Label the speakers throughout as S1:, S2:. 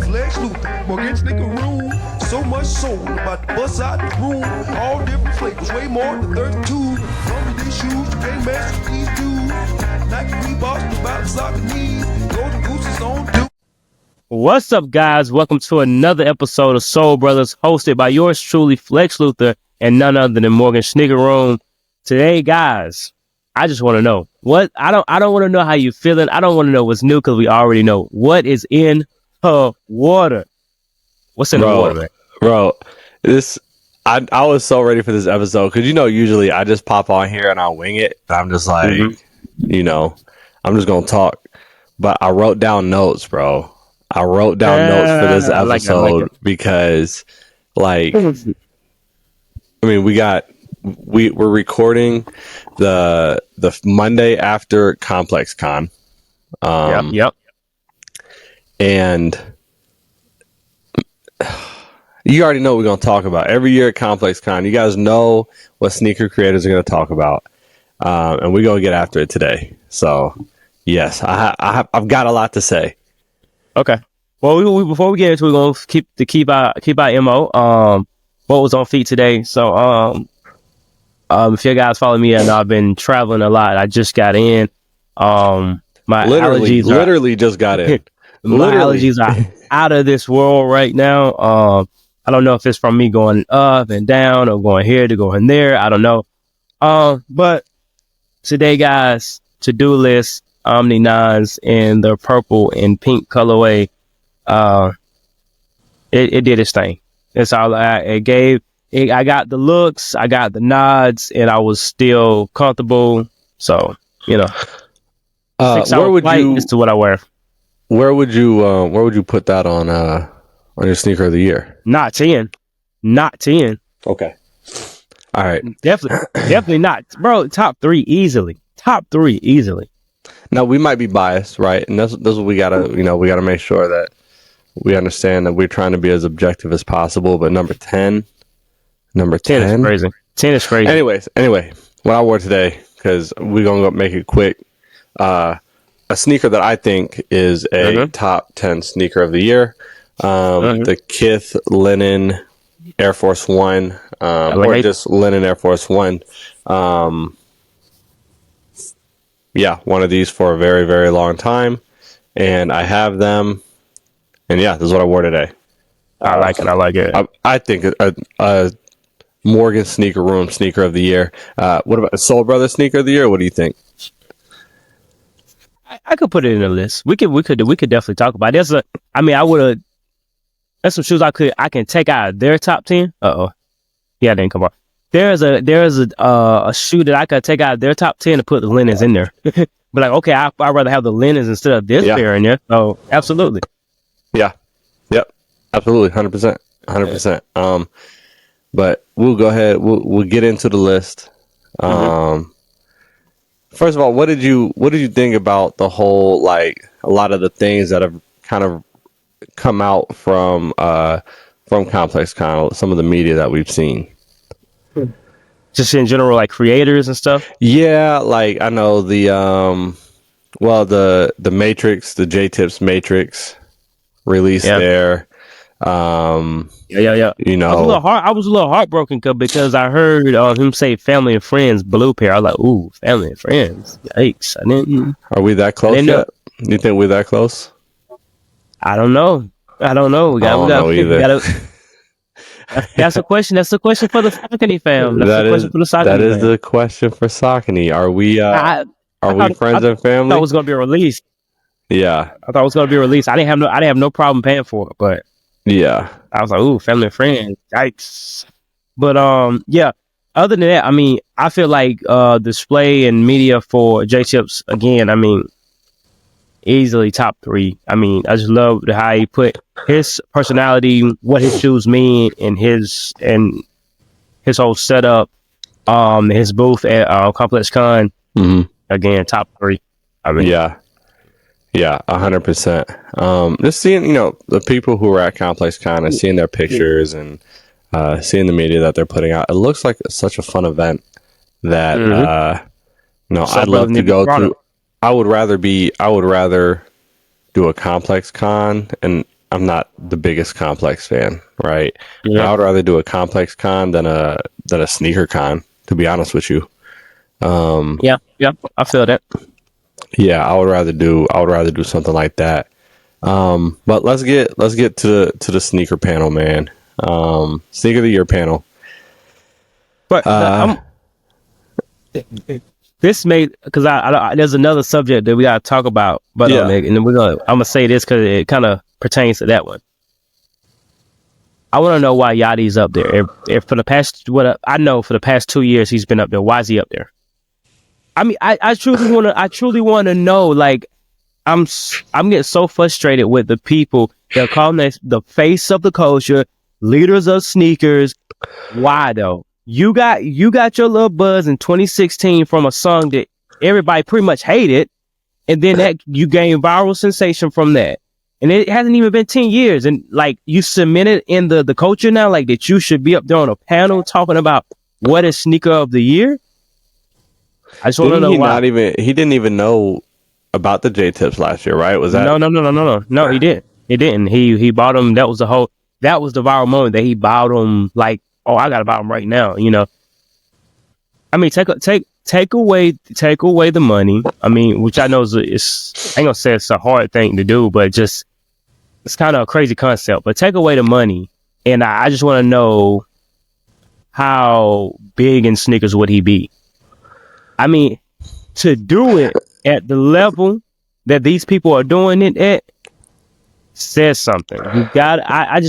S1: Flexx Morgan sneaker room. So much soul about to bust out the room. All different flavors, way more than 32. From these shoes, you can't mess with these dudes. Nike Reeboks, about to sock the knees. Golden Goose is on dude.
S2: What's up, guys? Welcome to another episode of Soul Brothers, hosted by yours truly, Flexx Luther, and none other than Morgan Sneaker Room. Today, guys, I just want to know what I don't want to know how you feeling. I don't want to know what's new because we already know what is in the water. What's in the water, man?
S3: Bro, I was so ready for this episode because usually I just pop on here and I'll wing it. And I'm just like, I'm just gonna talk. But I wrote down notes, bro. I wrote down notes for this episode because, like, I mean, we're recording the Monday after Complex Con.
S2: Yep.
S3: And you already know what we're going to talk about. Every year at Complex Con, you guys know what sneaker creators are going to talk about. And we're going to get after it today. So, yes, I've got a lot to say.
S2: Okay. Well, before we get into it, we're going to keep our MO. What was on feet today. So, if you guys follow me, I know I've been traveling a lot. I just got in. My
S3: allergies just got in.
S2: My allergies are out of this world right now. I don't know if it's from me going up and down or going here to going there. I don't know. But today, guys, to-do list, Omni 9s in the purple and pink colorway. It did its thing. That's all it gave. I got the looks, I got the nods, and I was still comfortable. So, 6 hour flight is to what I wear.
S3: Where would you put that on your sneaker of the year?
S2: Not 10.
S3: Okay. All right.
S2: Definitely not, bro. Top 3 easily.
S3: Now we might be biased, right? And that's what we gotta, we gotta make sure that we understand that we're trying to be as objective as possible. But number 10
S2: is crazy. 10 is crazy.
S3: Anyway, what I wore today, because we're gonna make it quick. A sneaker that I think is a top 10 sneaker of the year. The Kith Linen Air Force One, or just Linen Air Force One. Yeah, one of these for a very, very long time, and I have them. And yeah, this is what I wore today.
S2: I like it.
S3: I think a Morgan Sneaker Room sneaker of the year. What about a Soul Brothers sneaker of the year? What do you think?
S2: I could put it in the list. We could definitely talk about it. There's some shoes I can take out of their top 10. Yeah, it didn't come out. There's a shoe that I could take out of their top 10 to put the linens in there. But like, okay, I'd rather have the linens instead of this pair in there. Oh, absolutely.
S3: Yeah. Yep. Absolutely. 100%. But we'll go ahead. We'll get into the list. First of all, what did you think about the whole, like, a lot of the things that have kind of come out from Complex Con, some of the media that we've seen?
S2: Just in general, like creators and stuff?
S3: Yeah, like I know the Matrix, the J-Tips Matrix released there.
S2: Yeah. I was a little heartbroken because I heard him say family and friends blue pair. I was like, ooh, family and friends. Yikes. I didn't.
S3: Are we that close yet? Do you think we're that close?
S2: I don't know. We got either. That's a question. That's a question for the Saucony fam.
S3: That is the question for Saucony. Are we friends and family?
S2: I thought it was gonna be a release.
S3: Yeah,
S2: I thought it was gonna be a release. I didn't have no problem paying for it, but
S3: yeah,
S2: I was like, ooh, family and friends. Yikes. But yeah. Other than that, I feel like display and media for J-Tips again. Easily top 3. I just love how he put his personality, what his shoes mean, and his whole setup, his booth at Complex Con. Again, top 3.
S3: Yeah, 100%. Just seeing the people who are at Complex Con and seeing their pictures and seeing the media that they're putting out, it looks like such a fun event that I'd love to go to. I would rather do a Complex Con, and the biggest Complex fan, right?
S2: Yeah.
S3: I would rather do a Complex con than a sneaker con, to be honest with you.
S2: Yeah, I feel that.
S3: Yeah, I would rather do something like that. But let's get to the sneaker panel, man. Sneaker of the year panel.
S2: But this made, because I there's another subject that we gotta talk about, but
S3: Yeah.
S2: and then I'm gonna say this because it kind of pertains to that one. I want to know why Yachty's up there. If for the past for the past 2 years he's been up there. Why is he up there? I mean, I truly want to know. Like, I'm getting so frustrated with the people that call them the face of the culture, leaders of sneakers. Why though? You got your little buzz in 2016 from a song that everybody pretty much hated, and then that you gained viral sensation from that. And it hasn't even been 10 years, and like you cemented in the culture now, like that you should be up there on a panel talking about what is sneaker of the year. I just want to know why.
S3: He didn't even know about the J Tips last year, right? Was that
S2: No, he didn't. He didn't. He bought them. That was the viral moment that he bought them. Like, oh, I gotta buy them right now. You know. I mean, take away the money. I mean, which I know I ain't gonna say it's a hard thing to do, but just it's kind of a crazy concept. But take away the money, and I just want to know how big in sneakers would he be? I mean, to do it at the level that these people are doing it at says something. You got. I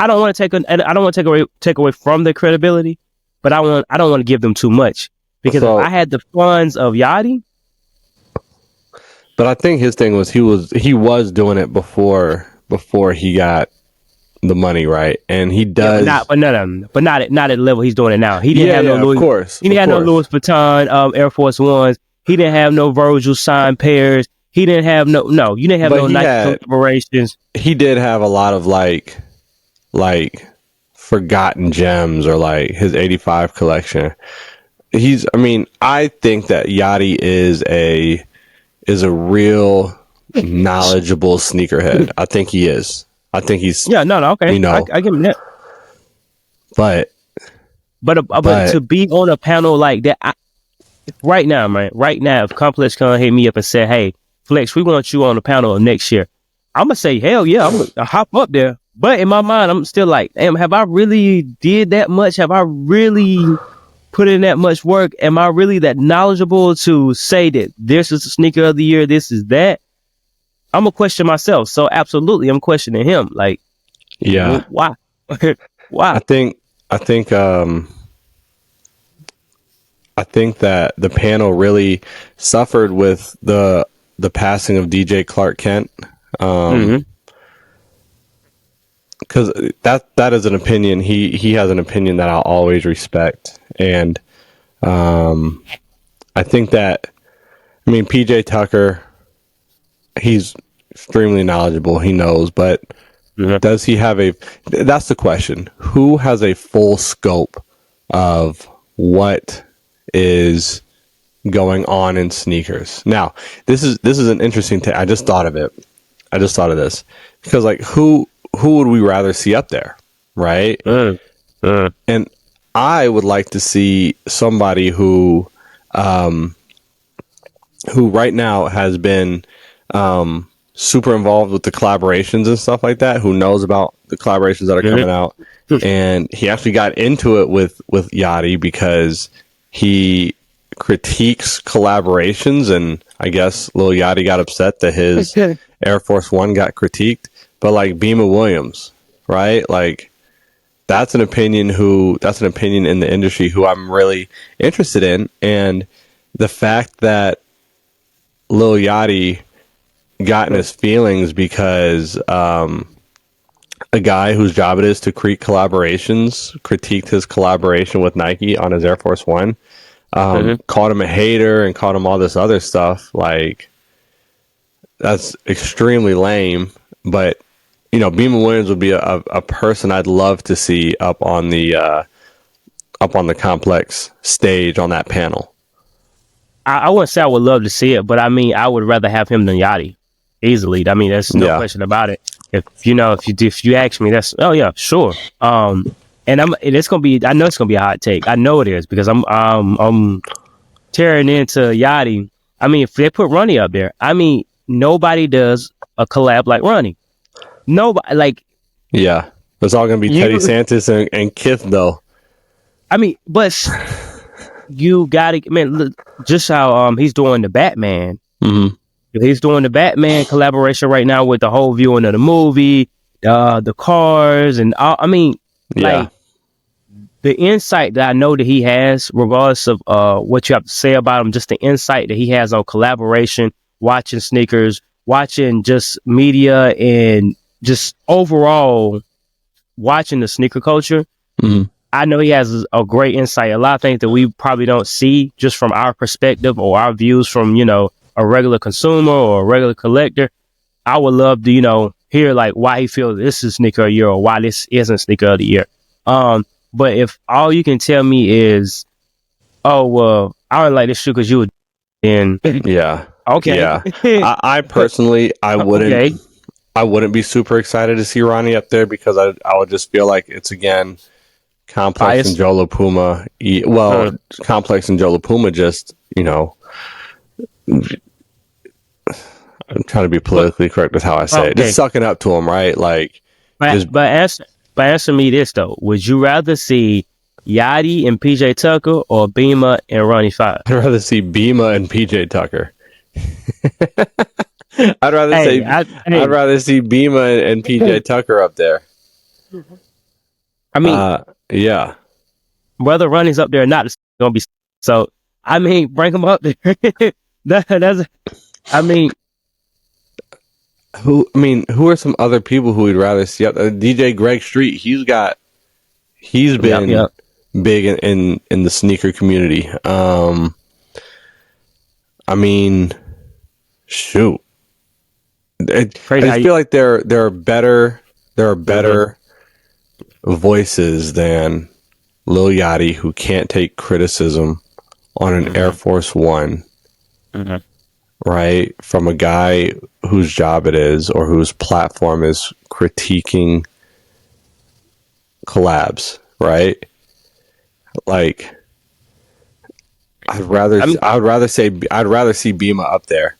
S2: don't want to take away from the credibility, but I don't want to give them too much, because if I had the funds of Yachty.
S3: But I think his thing was he was doing it before he got the money, right? And he does,
S2: but not at the level he's doing it now. He didn't have no Louis.
S3: Of course,
S2: he didn't have no Louis Vuitton Air Force Ones. He didn't have no Virgil signed pairs. He didn't have no. You didn't have no Nike collaborations. He
S3: did have a lot of like forgotten gems, or like his 85 collection. I think that Yachty is a real knowledgeable sneakerhead. I think he is. I think he's
S2: okay. You know, I give him that. But to be on a panel like that, right now, if Complex Con hit me up and said, "Hey, Flex, we want you on the panel next year," I'm gonna say, "Hell yeah, I'm gonna hop up there." But in my mind, I'm still like, "Damn, have I really did that much? Have I really put in that much work? Am I really that knowledgeable to say that this is the sneaker of the year? This is that?" I'm gonna question myself. So absolutely, I'm questioning him. Like,
S3: yeah,
S2: why? Why?
S3: I think that the panel really suffered with the passing of DJ Clark Kent. Because that is an opinion. He has an opinion that I'll always respect, and I think that PJ Tucker, he's extremely knowledgeable. He knows, but does he have that's the question. Who has a full scope of what is going on in sneakers? Now, this is an interesting thing. I just thought of it. I just thought of this because, like, who would we rather see up there, right? And I would like to see somebody who right now has been super involved with the collaborations and stuff like that, who knows about the collaborations that are coming out, and he actually got into it with Yachty because he critiques collaborations, and I guess Lil Yachty got upset that his Air Force One got critiqued. But like Beamer Williams, right? Like that's an opinion in the industry who I'm really interested in, and the fact that Lil Yachty got in his feelings because a guy whose job it is to critique collaborations critiqued his collaboration with Nike on his Air Force One, called him a hater and called him all this other stuff. Like, that's extremely lame. But Beamer Williams would be a person I'd love to see up on the Complex stage on that panel.
S2: I wouldn't say I would love to see it, but I would rather have him than Yachty easily. There's no question about it. if you ask me, that's yeah, sure. And it's gonna be. I know it's gonna be a hot take. I know it is because I'm tearing into Yachty. I mean, if they put Ronnie up there, I mean, nobody does a collab like Ronnie. Nobody like.
S3: Yeah, it's all gonna be Teddy Santis and Kith though.
S2: I mean, but you gotta look, just how he's doing the Batman.
S3: Mm-hmm.
S2: He's doing the Batman collaboration right now with the whole viewing of the movie, the cars, and all. I mean, like the insight that I know that he has, regardless of what you have to say about him, just the insight that he has on collaboration, watching sneakers, watching just media, and just overall watching the sneaker culture.
S3: Mm-hmm.
S2: I know he has a great insight. A lot of things that we probably don't see just from our perspective or our views from, a regular consumer or a regular collector. I would love to, hear like why he feels this is sneaker of the year or why this isn't sneaker of the year. But if all you can tell me is, oh, well, I don't like this shoe because you would, then
S3: yeah.
S2: Okay.
S3: Yeah. I personally, I wouldn't be super excited to see Ronnie up there because I would just feel like it's again Complex and Joe LaPuma. Well, Complex and Joe LaPuma just, I'm trying to be politically correct with how I say it. Just sucking up to him, right? Like,
S2: but answer me this though: would you rather see Yachty and PJ Tucker or Beamer and Ronnie Five?
S3: I'd rather see Beamer and PJ Tucker. I'd rather see Beamer and PJ Tucker up there.
S2: I mean,
S3: yeah.
S2: Whether Ronnie's up there or not, it's gonna be so. I mean, bring him up there.
S3: Who are some other people who we'd rather see up there? DJ Greg Street, he's been big in the sneaker community. Shoot. I just feel like there are better voices than Lil Yachty, who can't take criticism on an Air Force One, right? From a guy whose job it is or whose platform is critiquing collabs, right? Like, I'd rather see Bima up there.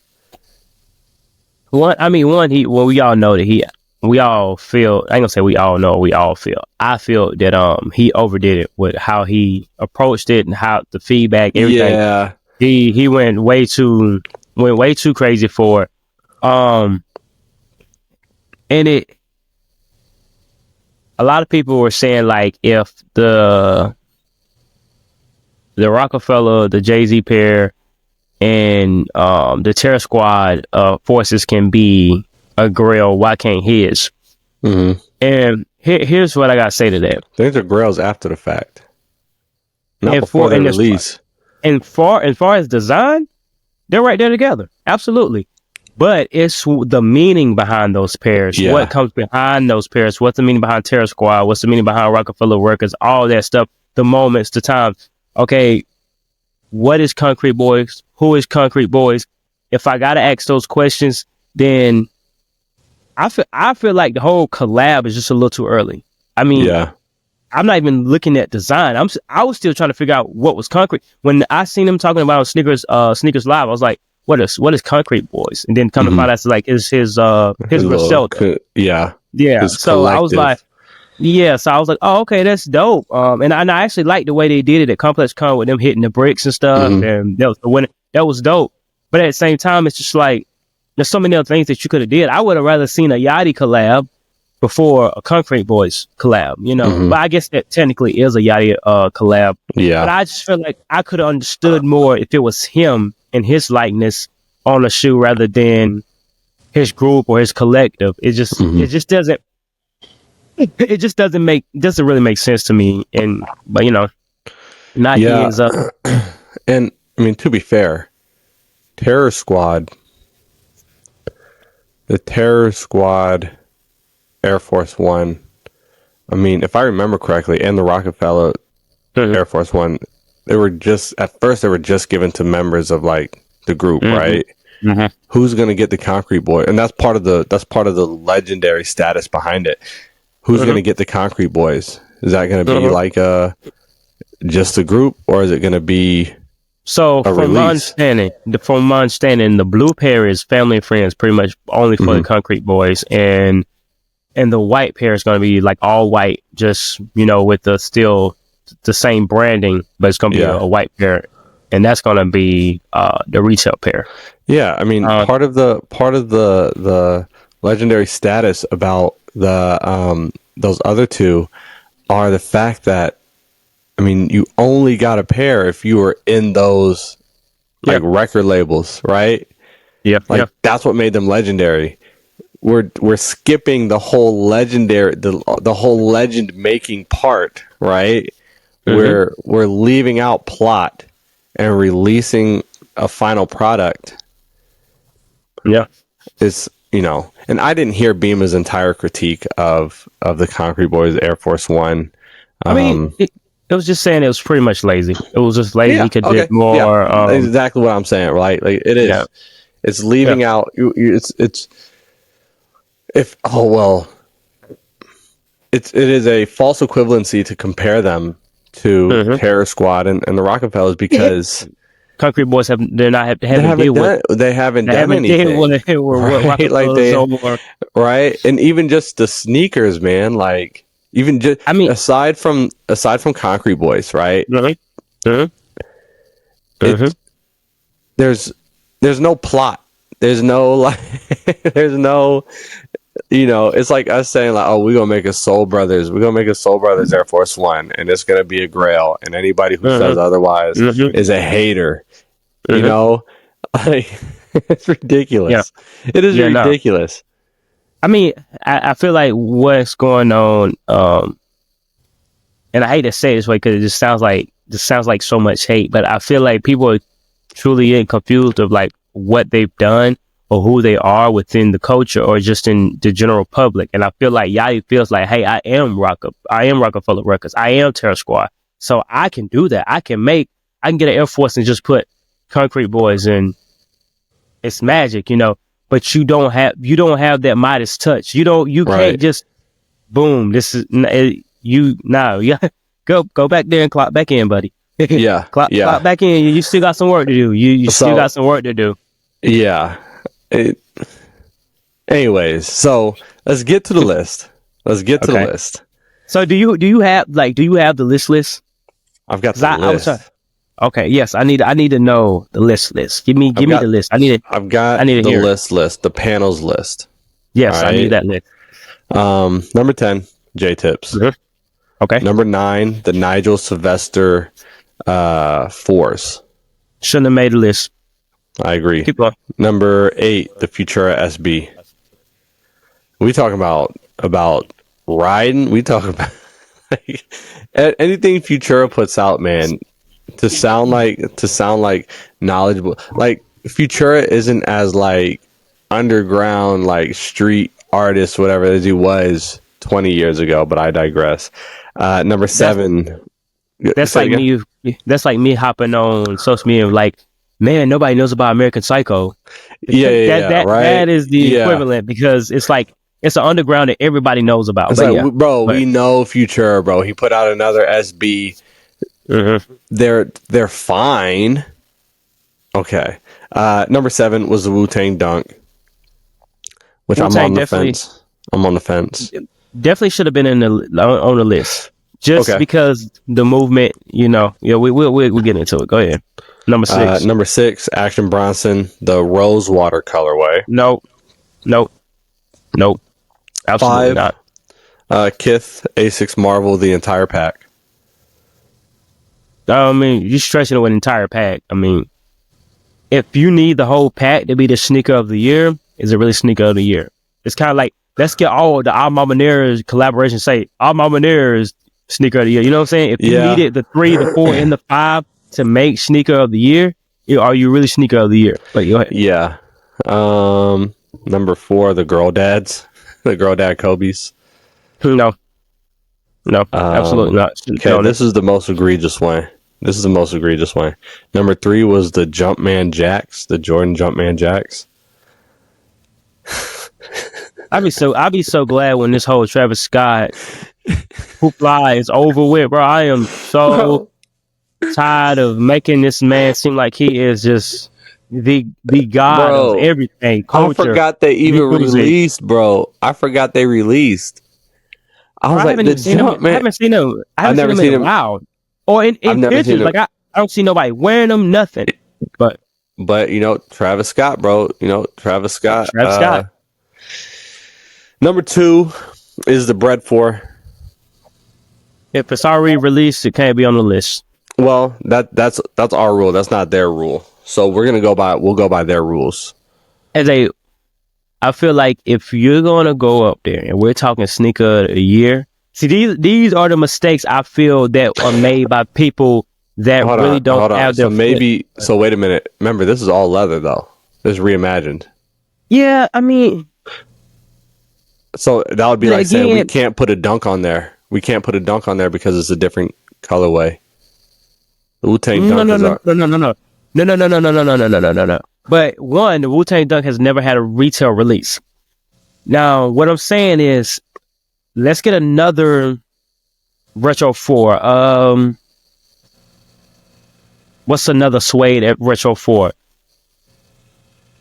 S2: We all know that we all feel, I ain't gonna say we all know, we all feel. I feel that he overdid it with how he approached it and how the feedback, everything.
S3: Yeah.
S2: He went way too crazy for it. And a lot of people were saying like if the Rockefeller, the Jay-Z pair, and the Terror Squad forces can be a grill, why can't his?
S3: Mm-hmm.
S2: And here's what I gotta say to that.
S3: These are grills after the fact, not before the release.
S2: And far as design, they're right there together, absolutely. But it's the meaning behind those pairs. Yeah. What comes behind those pairs? What's the meaning behind Terror Squad? What's the meaning behind Rockefeller Workers? All that stuff. The moments, the times. Okay, what is Concrete Boys? Who is Concrete Boys? If I gotta ask those questions, then I feel like the whole collab is just a little too early. I mean, I'm not even looking at design. I was still trying to figure out what was Concrete. When I seen him talking about Sneakers Live, I was like, what is Concrete Boys? And then come to find out it's like his Griselda.
S3: Yeah.
S2: So I was like, oh, okay, that's dope. And I actually liked the way they did it at Complex Con with them hitting the bricks and stuff. And that was dope. But at the same time, it's just like, there's so many other things that you could have did. I would have rather seen a Yachty collab before a Concrete Boys collab, But I guess that technically is a Yachty collab.
S3: Yeah.
S2: But I just feel like I could have understood more if it was him and his likeness on a shoe rather than his group or his collective. It just doesn't really make sense to me. But not his.
S3: And I mean, to be fair, the Terror Squad Air Force One, I mean, if I remember correctly, and the Rockefeller Air Force One, they were just given to members of like the group, right? who's going to get the Concrete Boy? And that's part of the legendary status behind it. Who's going to get the Concrete Boys? Is that going to be like just a group, or is it going to be
S2: so? From my understanding, the blue pair is family and friends, pretty much only for the Concrete Boys, and the white pair is going to be like all white, just with the still the same branding, but it's going to be a white pair, and that's going to be the retail pair.
S3: Yeah, I mean, part of the legendary status about the those other two are the fact that, I mean, you only got a pair if you were in those like record labels, right? That's what made them legendary. We're skipping the whole legendary the whole legend making part, right? We're leaving out plot and releasing a final product.
S2: Yeah.
S3: It's and I didn't hear Beema's entire critique of the Concrete Boys Air Force One.
S2: I mean, it was just saying it was pretty much lazy. It was just lazy. He could do more.
S3: Yeah. Exactly what I'm saying, right? Like it is. Yeah. It's leaving out. It is a false equivalency to compare them to Terror Squad and the Rockefellers because
S2: Concrete Boys haven't done anything.
S3: Right, and even just the sneakers, man. Like even just aside from Concrete Boys, right? There's no plot. There's no there's no. It's like us saying like, oh, we're gonna make a Soul Brothers Air Force One, and it's gonna be a Grail, and anybody who says otherwise is a hater. Like it's ridiculous. Yeah. It is ridiculous.
S2: I mean, I feel like what's going on, and I hate to say it this way because it just sounds like so much hate, but I feel like people are truly confused of like what they've done or who they are within the culture or just in the general public. And I feel like Yachty feels like, hey, I am Rockefeller Records. I am Terror Squad. So I can do that. I can get an Air Force and just put Concrete Boys in. It's magic, but you don't have that Midas touch. You can't just boom. This is go back there and clock back in, buddy. Clock back in. You still got some work to do. You still got some work to do.
S3: Yeah. Anyways, so let's get to the list. The list.
S2: So do you have the list?
S3: I've got the list.
S2: Okay, yes, I need to know the list. Give me the list.
S3: I've got the list, the panels list.
S2: Yes, right? I need that list.
S3: Number 10, J-Tips.
S2: Okay.
S3: Number 9, the Nigel Sylvester Force.
S2: Shouldn't have made the list.
S3: I agree.
S2: Keep going.
S3: Number 8, the Futura SB. We talk about riding. We talk about anything Futura puts out, man. To sound like knowledgeable. Like Futura isn't as like underground, like street artist, whatever as he was 20 years ago. But I digress. Number 7.
S2: That's like me. That's like me hopping on social media, like, man, nobody knows about American Psycho.
S3: Right?
S2: That is the equivalent because it's like it's an underground that everybody knows about.
S3: It's we know Futura, bro. He put out another SB. They're fine. Okay. Number 7 was the Wu-Tang Dunk, which I'm on the fence.
S2: Definitely should have been on the list. Just because the movement, we'll get into it. Go ahead. Number 6.
S3: Number 6, Action Bronson, the Rosewater colorway.
S2: Nope. Absolutely
S3: 5, not. Kith, A6 Marvel, the entire pack.
S2: I mean, you're stretching it with an entire pack. I mean, if you need the whole pack to be the sneaker of the year, is it really sneaker of the year? It's kind of like, let's get all the Alma Mater's collaboration, say Alma Mater's sneaker of the year. You know what I'm saying? If you needed the 3, the 4, and the 5 to make sneaker of the year, are you really sneaker of the year? But go ahead.
S3: Yeah. Number 4, the Girl Dads, the Girl Dad Kobe's.
S2: No, absolutely not.
S3: Okay, this is the most egregious one. This is the most egregious one. Number 3 was the Jumpman Jacks, the Jordan Jumpman Jacks.
S2: I'd be so glad when this whole Travis Scott hoopla is over with, bro. I am so tired of making this man seem like he is just the god of everything. Culture,
S3: I forgot they even
S2: music.
S3: released, bro. I forgot they released. I was like, the Jumpman.
S2: I haven't seen them.
S3: I've never seen them
S2: out or in pictures. Like I don't see nobody wearing them. Nothing. But
S3: Travis Scott, bro. Travis Scott.
S2: Travis Scott.
S3: Number 2 is the Bread 4.
S2: If it's already released, it can't be on the list.
S3: Well, that's our rule. That's not their rule. So we'll go by their rules.
S2: I feel like if you're gonna go up there and we're talking sneaker of the year, see these are the mistakes I feel that are made by people that really don't have their.
S3: So wait a minute. Remember, this is all leather though. This is reimagined.
S2: Yeah, I mean.
S3: So that would be like saying we can't put a dunk on there. We can't put a dunk on there because it's a different colorway. The Wu-Tang dunk
S2: No. But one, the Wu-Tang Dunk has never had a retail release. Now, what I'm saying is, let's get another Retro 4. What's another suede at Retro 4?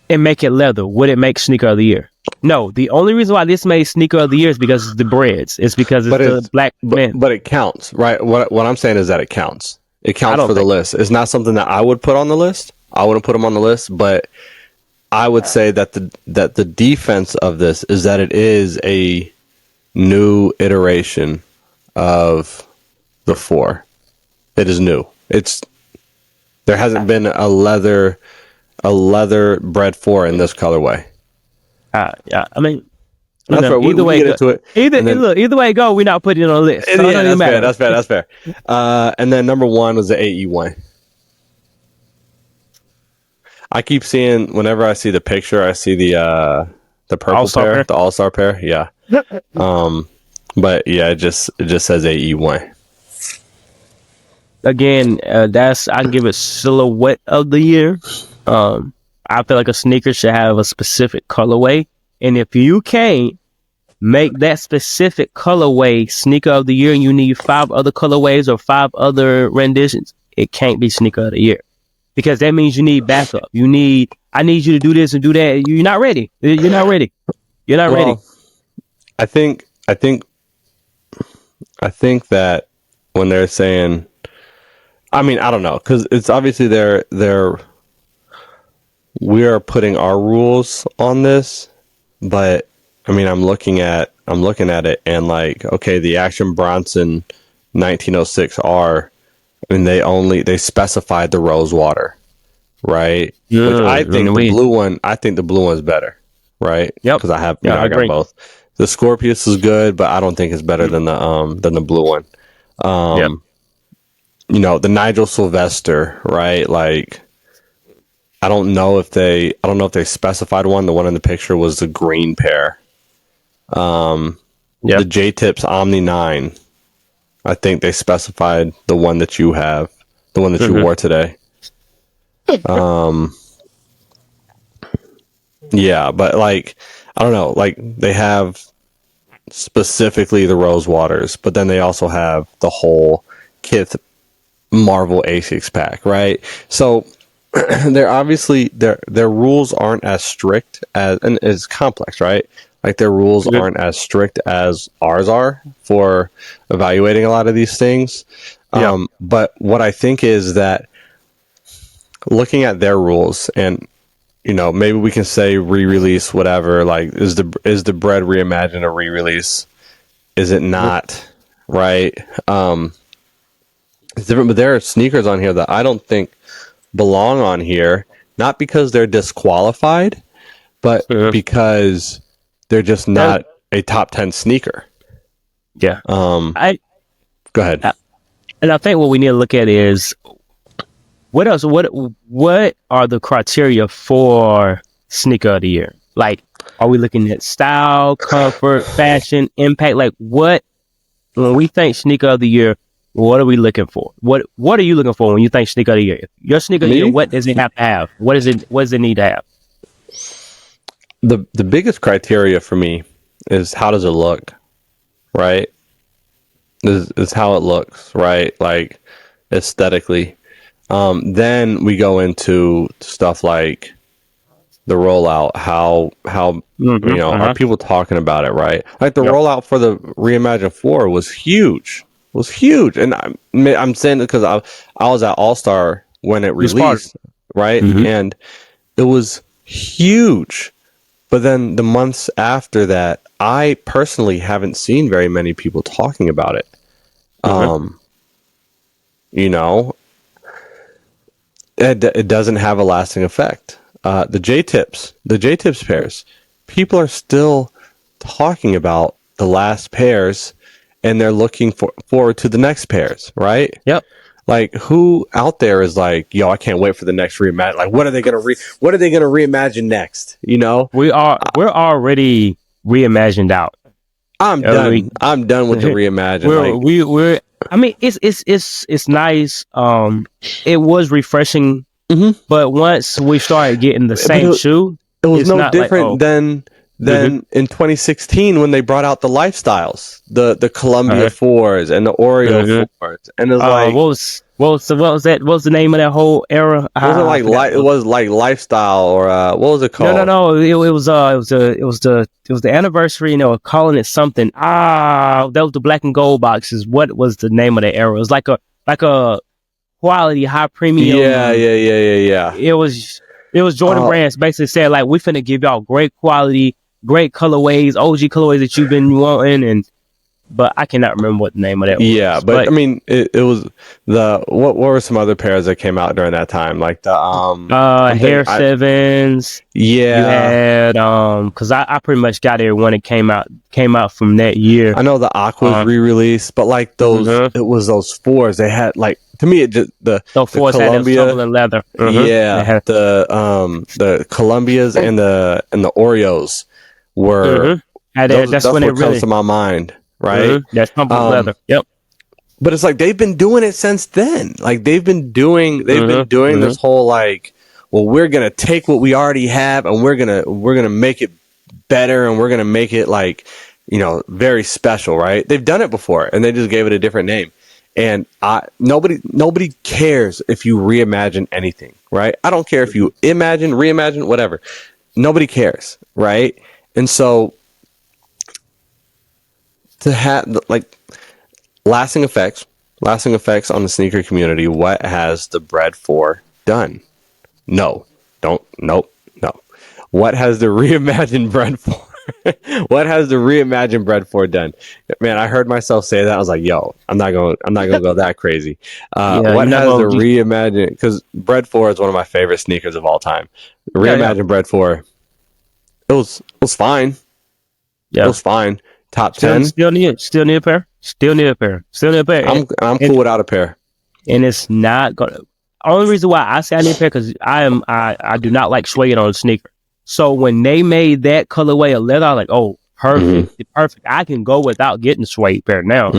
S2: And make it leather. Would it make sneaker of the year? No. The only reason why this made sneaker of the year is because it's the breads. It's because it's the black men.
S3: But it counts, right? What I'm saying is that it counts. It counts for the list. It's not something that I would put on the list. I wouldn't put them on the list, but I would say that the defense of this is that it is a new iteration of the 4. It is new. There hasn't been a leather Bread 4 in this colorway.
S2: Yeah, I mean,
S3: that's fair.
S2: Either way,
S3: get into it.
S2: Either way, go. We're not putting it on the list. So
S3: That's fair. And then number 1 was the AE1. I keep seeing whenever I see the picture, I see the purple
S2: All-Star
S3: pair, the All-Star pair. Yeah. But yeah, it just says AE1.
S2: Again, I give it silhouette of the year. I feel like a sneaker should have a specific colorway, and if you can't make that specific colorway sneaker of the year, and you need 5 other colorways or 5 other renditions, it can't be sneaker of the year, because that means you need backup. I need you to do this and do that. You're not ready. You're not ready.
S3: I think that when they're saying, I mean, I don't know, because it's obviously we are putting our rules on this, but I mean, I'm looking at it and like, okay, the Action Bronson 1906R, and they specified the rose water, right?
S2: Yeah,
S3: which I think the blue one's better, right?
S2: Yep.
S3: Because I got both. The Scorpius is good, but I don't think it's better than the blue one.
S2: Yep.
S3: The Nigel Sylvester, right? Like, I don't know if they specified one. The one in the picture was the green pair. The J-Tips Omni 9. I think they specified the one that you have, the one that you wore today. Yeah, but like, I don't know, like they have specifically the Rose Waters, but then they also have the whole Kith Marvel A6 pack, right? So they're obviously their rules aren't as strict as, and it's complex, right? Like their rules aren't as strict as ours are for evaluating a lot of these things. But what I think is that looking at their rules, and maybe we can say re-release, whatever. Like, is the bread reimagined a re-release? Is it not? Right? It's different, but there are sneakers on here that I don't think belong on here, not because they're disqualified, but because they're just not a top 10 sneaker.
S2: Yeah.
S3: Go ahead.
S2: And I think what we need to look at is what else. What are the criteria for sneaker of the year? Like, are we looking at style, comfort, fashion, impact? Like, what when we think sneaker of the year, What are we looking for? What are you looking for when you think sneaker of the year? Your sneaker of the year, what does it have to have? What does it need to have?
S3: The biggest criteria for me is how does it look, right? Is how it looks, right? Like aesthetically. Then we go into stuff like the rollout, how are people talking about it, right? Like the rollout for the Reimagine 4 was huge. And I'm saying it because I was at All Star when it released, right? And it was huge. But then the months after that, I personally haven't seen very many people talking about it. It doesn't have a lasting effect. The J-tips pairs, people are still talking about the last pairs, and they're looking forward to the next pairs, right?
S2: Yep.
S3: Like, who out there is like, yo, I can't wait for the next reimagine. Like, what are they gonna reimagine next?
S2: We're already reimagined out.
S3: I'm done. I'm done with the reimagine.
S2: We're I mean, it's nice. It was refreshing, but once we started getting the same shoe,
S3: it was no different than in 2016 when they brought out the lifestyles, the Columbia 4s and the Oreo 4s, and it was
S2: what was the name of that whole era?
S3: It was like lifestyle, or what was it called?
S2: No. It was the anniversary. Calling it something. That was the black and gold boxes. What was the name of the era? It was like a quality, high premium.
S3: Yeah.
S2: It was Jordan Brands basically said, like, we finna give y'all great quality, great colorways, OG colorways that you've been wanting, but I cannot remember what the name of that was.
S3: Yeah, but I mean, it was what were some other pairs that came out during that time? Like the
S2: Hair Sevens.
S3: Yeah,
S2: you had because I pretty much got it when it came out from that year.
S3: I know the Aqua's re-released, but like those, it was those 4s. They had, like, to me, it just the
S2: 4s
S3: Columbia
S2: had that leather.
S3: Yeah, the Columbias and the Oreos were. That's when it really comes to my mind. Right?
S2: That's leather. Yep.
S3: But it's like they've been doing it since then. Like they've been doing this whole, like, well, we're gonna take what we already have and we're gonna make it better, and we're gonna make it, like, very special, right? They've done it before and they just gave it a different name. And nobody cares if you reimagine anything, right? I don't care if you reimagine, whatever. Nobody cares, right? And so to have, like, lasting effects on the sneaker community, what has the Bread 4 done? No. What has the reimagined Bread 4? What has the reimagined Bread 4 done? Man, I heard myself say that. I was like, yo, I'm not gonna go that crazy. What has the reimagined? Because Bread 4 is one of my favorite sneakers of all time. The reimagined Bread 4, it was fine. Yeah, it was fine. Top 10.
S2: Still need a pair.
S3: I'm cool without a pair.
S2: And it's not gonna. Only reason why I say I need a pair, because I do not like suede on a sneaker. So when they made that colorway of leather, I was like, oh, perfect. I can go without getting a suede pair now.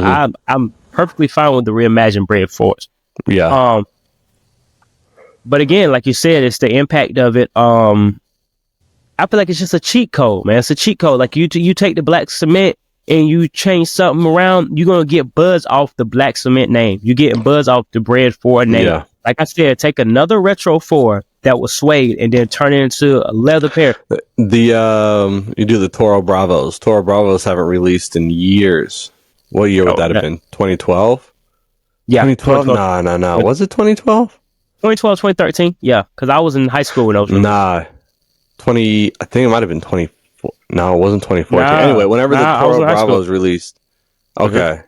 S2: I'm perfectly fine with the reimagined Bread 4s.
S3: Yeah.
S2: But again, like you said, it's the impact of it. I feel like it's just a cheat code, man. It's a cheat code. Like you take the black cement and you change something around, you're gonna get buzz off the black cement name. You're getting buzz off the Bread 4 name. Yeah. Like I said, take another retro 4 that was suede and then turn it into a leather pair.
S3: You do the Toro Bravos. Toro Bravos haven't released in years. What year would that have been? 2012?
S2: Yeah.
S3: 2012? No. Was it 2012?
S2: 2012, 2013. Yeah, because I was in high school when those were
S3: released. I think it might have been 2014. No, it wasn't 2014. Anyway, whenever the Toro Bravos released. Okay.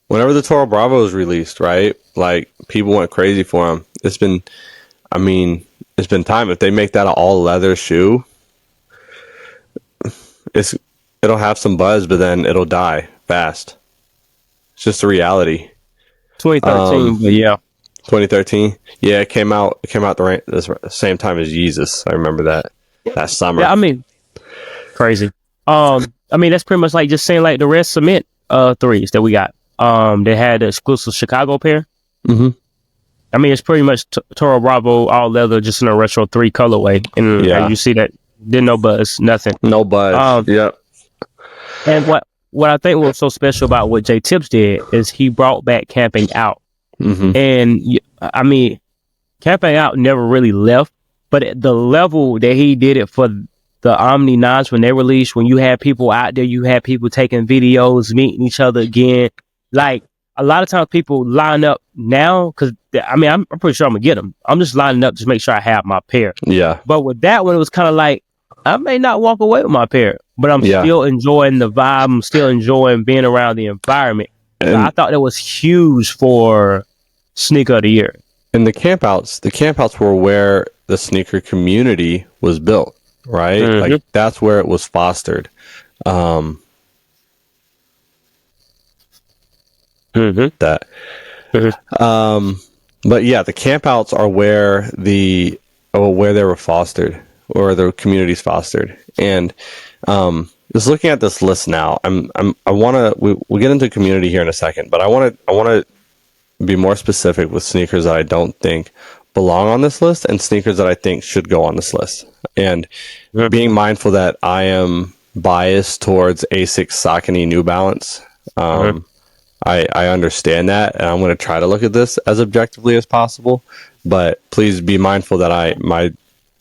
S3: Whenever the Toro Bravos released, right? Like, people went crazy for them. It's been time. If they make that an all leather shoe, it'll have some buzz, but then it'll die fast. It's just the reality.
S2: 2013, but yeah.
S3: 2013. Yeah, it came out the same time as Yeezus. I remember that summer.
S2: Yeah, I mean, crazy. I mean, that's pretty much like just saying like the red cement 3s that we got. They had the exclusive Chicago pair.
S3: Mm-hmm.
S2: I mean, it's pretty much Toro Bravo all leather, just in a retro 3 colorway. And you see that, didn't no buzz, nothing.
S3: No buzz. Yep.
S2: And what I think was so special about what J Tips did is he brought back camping out.
S3: Mm-hmm.
S2: And I mean, camping out never really left, but at the level that he did it for the Omni 9s when they released, when you had people out there, you had people taking videos, meeting each other again. Like, a lot of times people line up now because, I mean, I'm pretty sure I'm going to get them. I'm just lining up to make sure I have my pair.
S3: Yeah.
S2: But with that one, it was kind of like, I may not walk away with my pair, but I'm still enjoying the vibe. I'm still enjoying being around the environment. So I thought that was huge for Sneaker of the Year.
S3: And the campouts were where the sneaker community was built, right?
S2: Mm-hmm.
S3: Like, that's where it was fostered.
S2: Mm-hmm.
S3: That. Mm-hmm. But yeah, the campouts are where they were fostered, or the community's fostered. And just looking at this list now, we'll get into community here in a second, but I want to be more specific with sneakers that I don't think belong on this list and sneakers that I think should go on this list. And being mindful that I am biased towards Asics, Saucony, New Balance. I understand that, and I'm going to try to look at this as objectively as possible. But please be mindful that my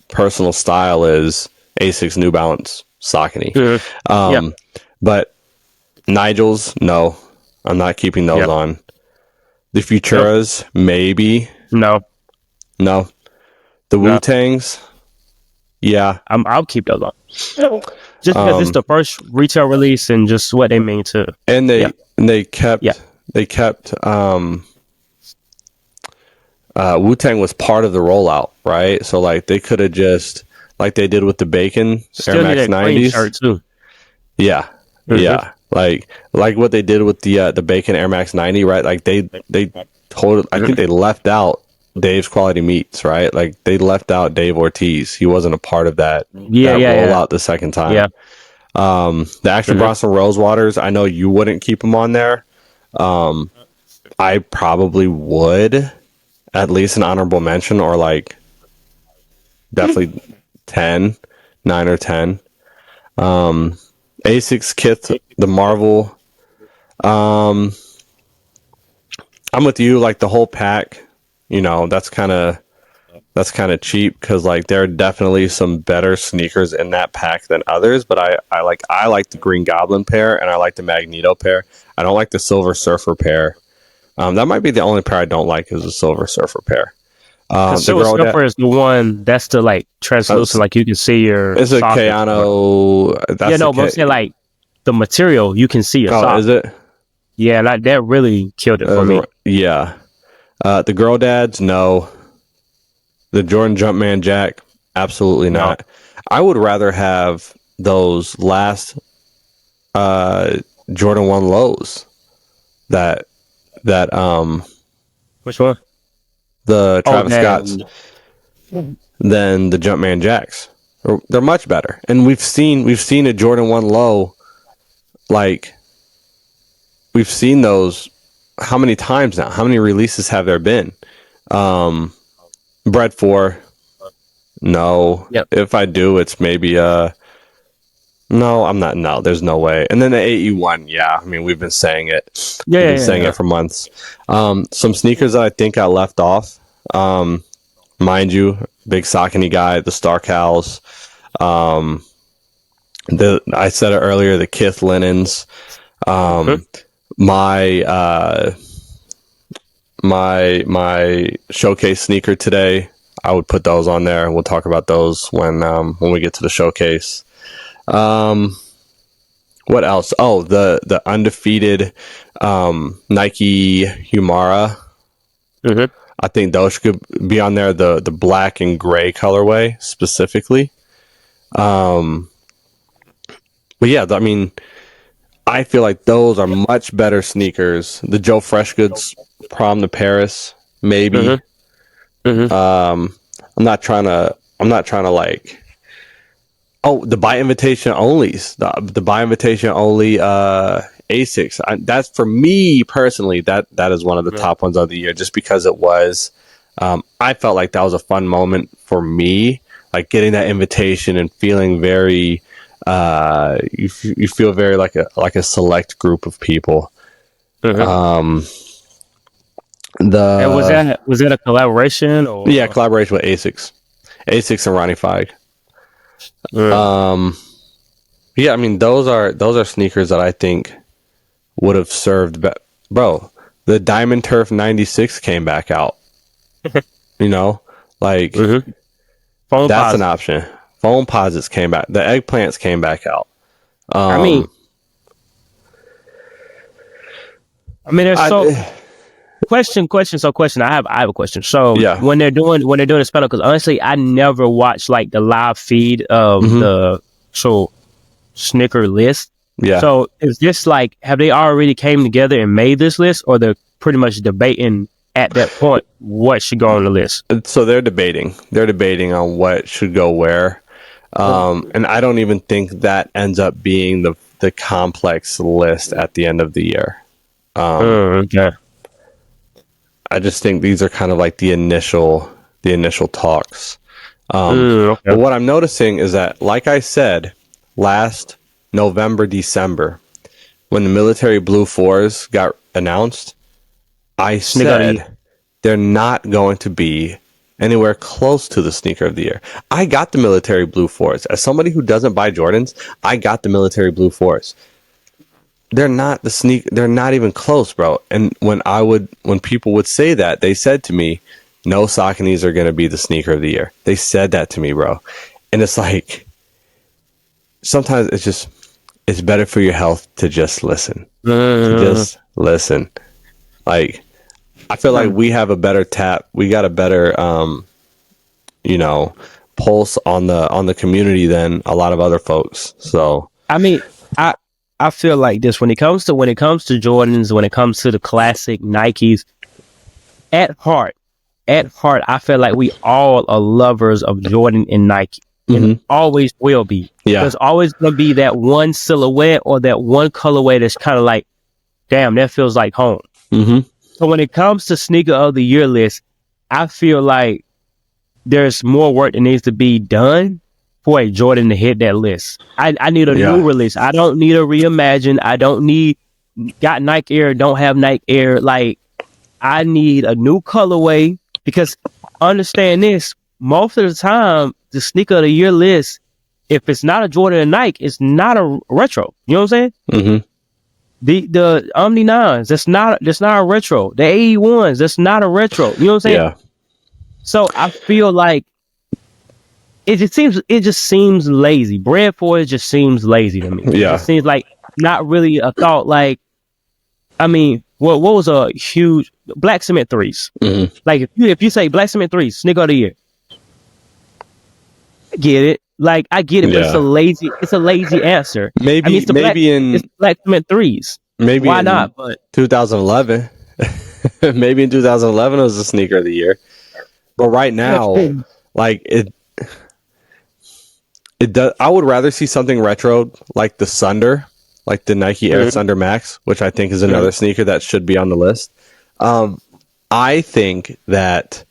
S3: personal style is Asics, New Balance, Saucony. But Nigel's, no, I'm not keeping those on. The Futuras, maybe.
S2: No.
S3: The Wu-Tangs, yeah.
S2: I'll keep those on. Just because it's the first retail release and just what they mean to.
S3: And they kept Wu-Tang was part of the rollout, right? So like they could have just, like they did with the Bacon Air Max 90s.
S2: Too.
S3: Yeah. Like what they did with the Bacon Air Max 90, right? Like they totally, I think they left out Dave's Quality Meats, right? Like they left out Dave Ortiz. He wasn't a part of that rollout the second time.
S2: Yeah.
S3: The Action Bronson Rosewaters, I know you wouldn't keep them on there. I probably would, at least an honorable mention, or like definitely 9 or 10. Asics Kith, the Marvel. I'm with you, like the whole pack, that's kind of cheap because like there are definitely some better sneakers in that pack than others, but I like the Green Goblin pair and I like the Magneto pair. I don't like the Silver Surfer pair. That might be the only pair I don't like is the Silver Surfer pair.
S2: The Silver Surfer is the one that's the like translucent, like you can see your.
S3: It's a Kayano.
S2: But I'm saying like the material you can see your sock.
S3: Is it?
S2: Yeah, like that really killed it for me.
S3: Yeah, the Girl Dads, no. The Jordan Jumpman Jack, absolutely not. No. I would rather have those last Jordan 1 lows. That
S2: which one?
S3: The Travis Scotts. Than the Jumpman Jacks. They're much better. And we've seen a Jordan 1 low, like we've seen those how many times now? How many releases have there been? Bread 4. No.
S2: Yep.
S3: If I do, it's maybe no, I'm not. No, there's no way. And then the AE1, yeah. I mean, we've been saying it. We've been saying it for months. Some sneakers that I think I left off. Mind you, big Saucony guy, the Star Cows. I said it earlier, the Kith linens. My showcase sneaker today, I would put those on there. We'll talk about those when we get to the showcase. What else? Oh, the undefeated Nike Humara. I think those could be on there. The black and gray colorway specifically. But yeah, I mean, I feel like those are much better sneakers. The Joe Freshgoods Prom to Paris, maybe. I'm not trying to like. Oh, the Buy Invitation Onlys. The Buy Invitation Only Asics. That's for me personally. That is one of the top ones of the year, just because it was. I felt like that was a fun moment for me, like getting that invitation and feeling very. You feel very like a select group of people.
S2: And was that a collaboration or?
S3: Yeah, collaboration with Asics and Ronnie Feig. Yeah, I mean those are sneakers that I think would have served. Bro, the Diamond Turf 96 came back out. You know, like that's an option. Foam posits came back. The eggplants came back out.
S2: I mean, there's question. I have a question. So when they're doing the spell, because honestly, I never watched like the live feed of the sneaker list.
S3: Yeah.
S2: So is this like, have they already came together and made this list, or they're pretty much debating at that point what should go on the list?
S3: So they're debating on what should go where. And I don't even think that ends up being the complex list at the end of the year.
S2: Okay.
S3: I just think these are kind of like the initial talks.
S2: Okay.
S3: But what I'm noticing is that, like I said, last November, December, when the military blue 4s got announced, I said they're not going to be anywhere close to the sneaker of the year. I got the military blue 4s. As somebody who doesn't buy Jordans, I got the military blue 4s. They're not they're not even close, bro. And when people would say that, they said to me, no Sauconys are going to be the sneaker of the year. They said that to me, bro. And it's like, sometimes it's better for your health to just listen. Just listen. Like, I feel like we have a better tap. We got a better, pulse on the community than a lot of other folks. So,
S2: I mean, I feel like this when it comes to Jordans, when it comes to the classic Nikes, at heart, I feel like we all are lovers of Jordan and Nike, and always will be.
S3: Yeah,
S2: there's always gonna be that one silhouette or that one colorway that's kind of like, damn, that feels like home. So when it comes to sneaker of the year list, I feel like there's more work that needs to be done for a Jordan to hit that list. I need a new release. I don't need a reimagine. I don't need got Nike Air, don't have Nike Air. Like, I need a new colorway, because understand this, most of the time, the sneaker of the year list, if it's not a Jordan and Nike, it's not a retro. You know what I'm saying? The Omni 9s, that's not a retro. The AE1s, that's not a retro. You know what I'm saying?
S3: Yeah.
S2: So I feel like it just seems lazy. Bread for it just seems lazy to me.
S3: Yeah.
S2: It seems like not really a thought. Like, I mean, what was a huge Black Cement 3s? Like, if you say Black Cement 3s, sneaker of the year, I get it. Like, I get it, but it's a lazy answer.
S3: Maybe
S2: it's Black Cement 3s.
S3: Maybe
S2: why not? But
S3: 2011, maybe in 2011 it was the sneaker of the year. But right now, like it does. I would rather see something retro like the Sunder, like the Nike Air Sunder Max, which I think is another sneaker that should be on the list. I think that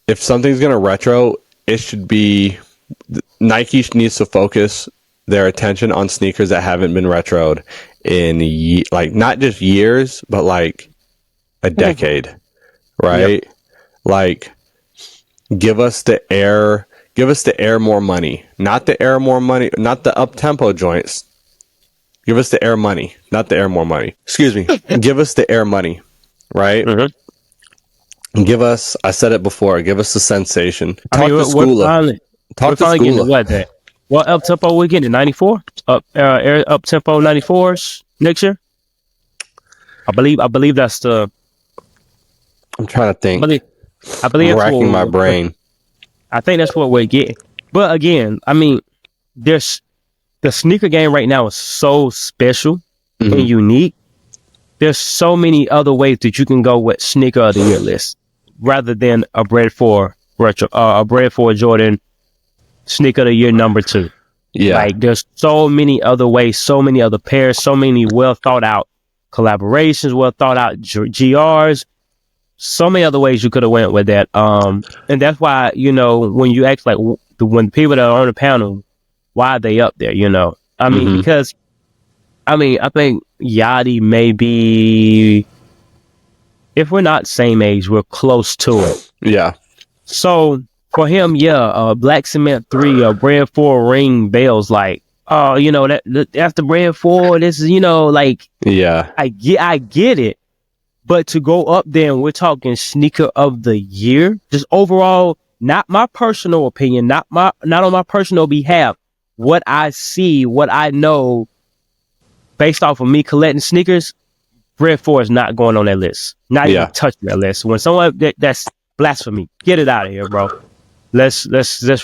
S3: if something's gonna retro, it should be Nike needs to focus their attention on sneakers that haven't been retroed in like not just years, but like a decade, right? Yep. Like, give us the Air More Money, not the Air More Money, not the up tempo joints. Give us the Air Money, not the Air More Money. Excuse me. Give us the Air Money, right? Give us, I said it before, give us the sensation. Talk to Skula. Talk to Skula.
S2: What up tempo we getting? 94? Up tempo 94s next year? I believe that's the.
S3: I'm trying to think.
S2: I believe
S3: I'm racking my brain.
S2: I think that's what we're getting. But again, I mean, there's the sneaker game right now is so special and unique. There's so many other ways that you can go with sneaker of the year list rather than a bread for retro, a bread for Jordan sneaker of the year number 2.
S3: Yeah.
S2: Like there's so many other ways, so many other pairs, so many well thought out collaborations, well thought out GRs, so many other ways you could have went with that. And that's why, you know, when you ask like when people that are on the panel, why are they up there? You know, I mean, because I think Yachty may be, if we're not same age, we're close to it.
S3: Yeah.
S2: So for him, Black Cement 3, Bread 4 ring bells, like, oh, you know, that's the Bread 4. This is, you know, like,
S3: yeah,
S2: I get it. But to go up there and we're talking sneaker of the year, just overall, not my personal opinion, not on my personal behalf, what I see, what I know, based off of me collecting sneakers, Bread 4 is not going on that list. Not even touching that list. When someone that's blasphemy, get it out of here, bro. Let's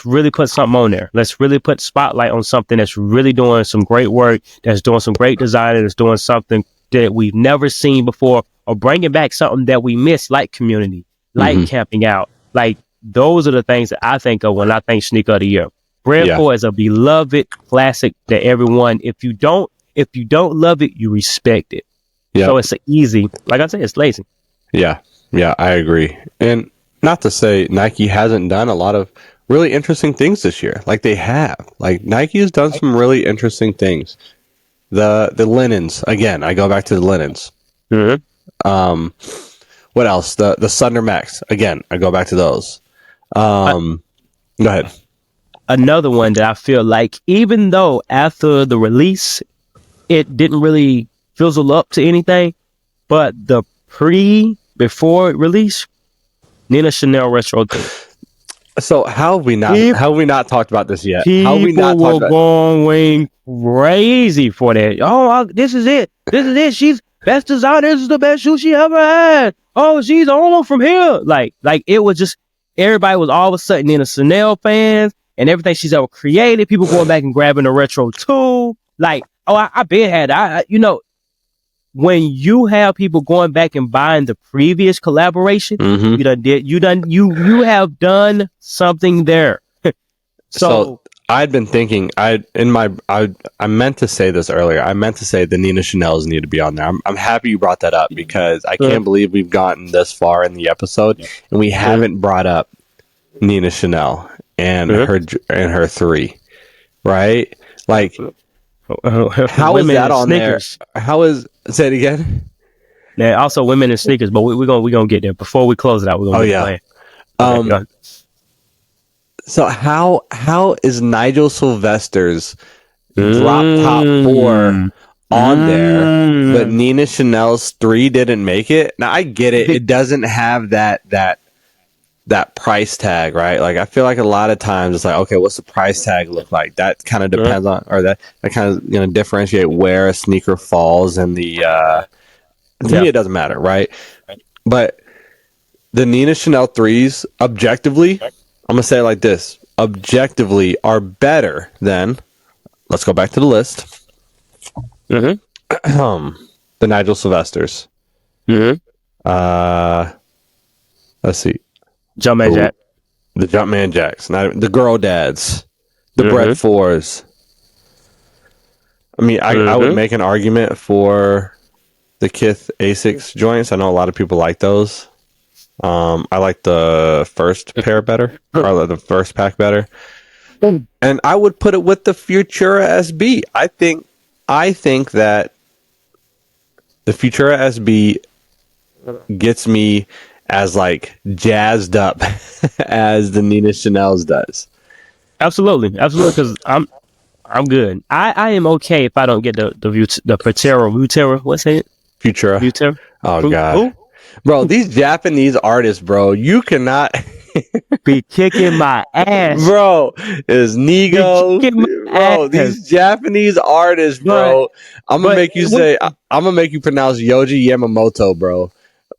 S2: really put something on there. Let's really put spotlight on something that's really doing some great work, that's doing some great design, that's doing something that we've never seen before, or bringing back something that we missed, like community, like camping out. Like those are the things that I think of when I think sneaker of the year. Bread 4 is a beloved classic that everyone, if you don't love it, you respect it. Yep. So it's easy. Like I said, it's lazy.
S3: Yeah, I agree. And not to say Nike hasn't done a lot of really interesting things this year. Like they have. Like Nike has done some really interesting things. The linens, again, I go back to the linens. What else? The Thunder Max, again, I go back to those. Go ahead.
S2: Another one that I feel like, even though after the release, it didn't really fizzle up to anything, but the before release, Nina Chanel Retro 3.
S3: So how have we not talked about this yet?
S2: People were going crazy for that. Oh, this is it. She's best designer. This is the best shoe she ever had. Oh, she's on from here. Like it was just, everybody was all of a sudden Nina Chanel fans and everything she's ever created. People going back and grabbing the Retro 2. Like, oh, I been had, you know, when you have people going back and buying the previous collaboration, you have done something there. So
S3: I'd been thinking, I meant to say this earlier. I meant to say the Nina Chanels need to be on there. I'm happy you brought that up because I can't believe we've gotten this far in the episode and we haven't brought up Nina Chanel and her 3, right? Like, how is that on sneakers there? How is, say it again?
S2: Yeah, also women in sneakers, but we're gonna get there before we close it out. We're gonna
S3: so how is Nigel Sylvester's drop top 4 on there, but Nina Chanel's 3 didn't make it? Now I get it; it doesn't have that price tag, right? Like I feel like a lot of times it's like, okay, what's the price tag look like? That kind of depends on, or that kind of differentiate where a sneaker falls in the. To me, it doesn't matter, right? But the Nina Chanel 3s, objectively, I'm gonna say it like this: objectively, are better than. Let's go back to the list. The Nigel Sylvesters. Let's see.
S2: Jumpman Jack.
S3: The Jumpman Jacks. The Girl Dads. The Bread 4s. I mean, I would make an argument for the Kith Asics joints. I know a lot of people like those. I like the first pair better, or the first pack better. And I would put it with the Futura SB. I think that the Futura SB gets me as like jazzed up as the Nina Chanel's does.
S2: Absolutely, because I'm good. I am okay if I don't get the Futera. What's it?
S3: Futura. Oh God.
S2: Who?
S3: Bro, these Japanese artists, bro, you cannot
S2: be kicking my ass.
S3: Bro, is Nigo. Bro, these Japanese artists, bro. I'm gonna make you pronounce Yoji Yamamoto, bro.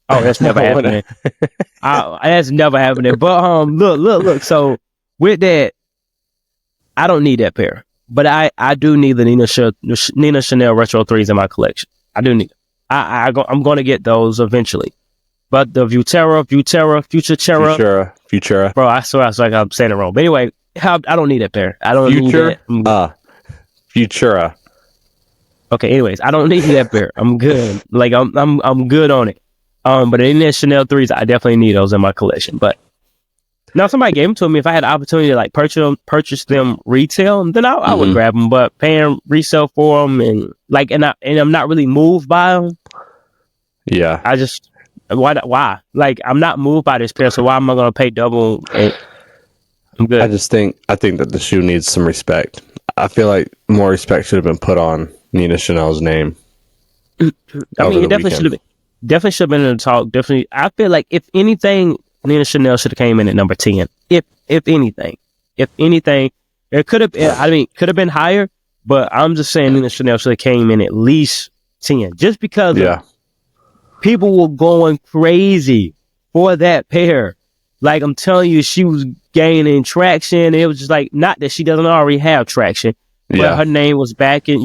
S2: Oh, that's never happening. That's never happening. But look. So with that, I don't need that pair, but I do need the Nina Chanel Retro 3s in my collection. I do need. I'm going to get those eventually. But the Futura. Bro, I swear like I'm saying it wrong. But anyway, I don't need that pair. I don't need that.
S3: Futura.
S2: Okay, anyways, I don't need that pair. I'm good. Like I'm good on it. But any Chanel 3s, I definitely need those in my collection. But now somebody gave them to me. If I had the opportunity to like purchase them retail, then I would grab them. But paying resale for them and I'm not really moved by them.
S3: Yeah,
S2: I just why? Like I'm not moved by this pair, so why am I going to pay double? I'm good.
S3: I think that the shoe needs some respect. I feel like more respect should have been put on Nina Chanel's name.
S2: I mean, it definitely should have been in the talk. Definitely, I feel like if anything, Nina Chanel should have came in at number 10. If anything, it could have. I mean, could have been higher, but I'm just saying Nina Chanel should have came in at least 10, just because people were going crazy for that pair. Like I'm telling you, she was gaining traction. It was just like, not that she doesn't already have traction, but her name was back in,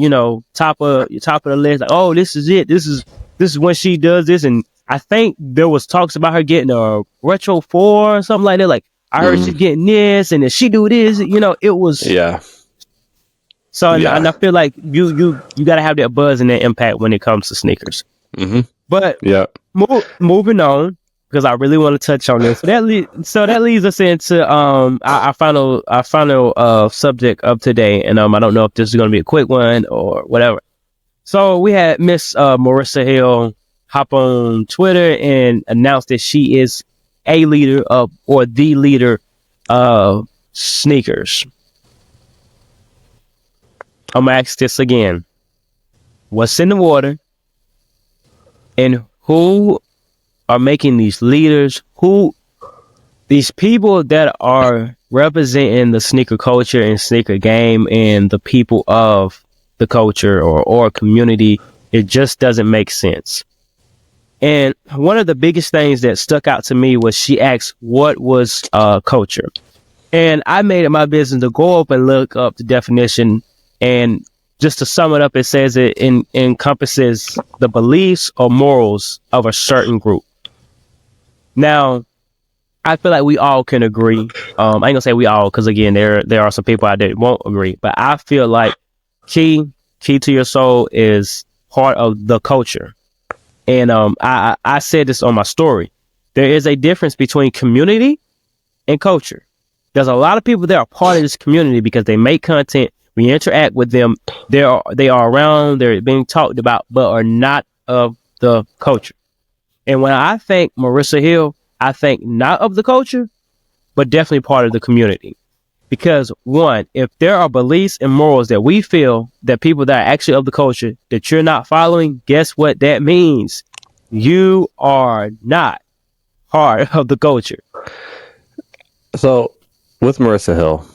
S2: top of the list. Like, oh, this is it. This is when she does this. And I think there was talks about her getting a Retro 4 or something like that. Like I heard she's getting this, and if she do this, it was So and I feel like you got to have that buzz and that impact when it comes to sneakers. But moving on, because I really want to touch on this. So that leads us into our final subject of today, and I don't know if this is going to be a quick one or whatever. So we had Miss Marissa Hill hop on Twitter and announce that she is a leader or the leader of sneakers. I'm gonna ask this again: what's in the water, and who are making these leaders? Who these people that are representing the sneaker culture and sneaker game and the people of the culture or community? It just doesn't make sense. And one of the biggest things that stuck out to me was she asked what was culture, and I made it my business to go up and look up the definition. And just to sum it up, it says it encompasses the beliefs or morals of a certain group. Now, I feel like we all can agree. I ain't gonna say we all, because again, there are some people out there that won't agree. But I feel like key to your soul is part of the culture. And I said this on my story. There is a difference between community and culture. There's a lot of people that are part of this community because they make content. We interact with them. They are around. They're being talked about, but are not of the culture. And when I think Marissa Hill, I think not of the culture, but definitely part of the community. Because one, if there are beliefs and morals that we feel that people that are actually of the culture that you're not following, guess what that means? You are not part of the culture.
S3: So with Marissa Hill,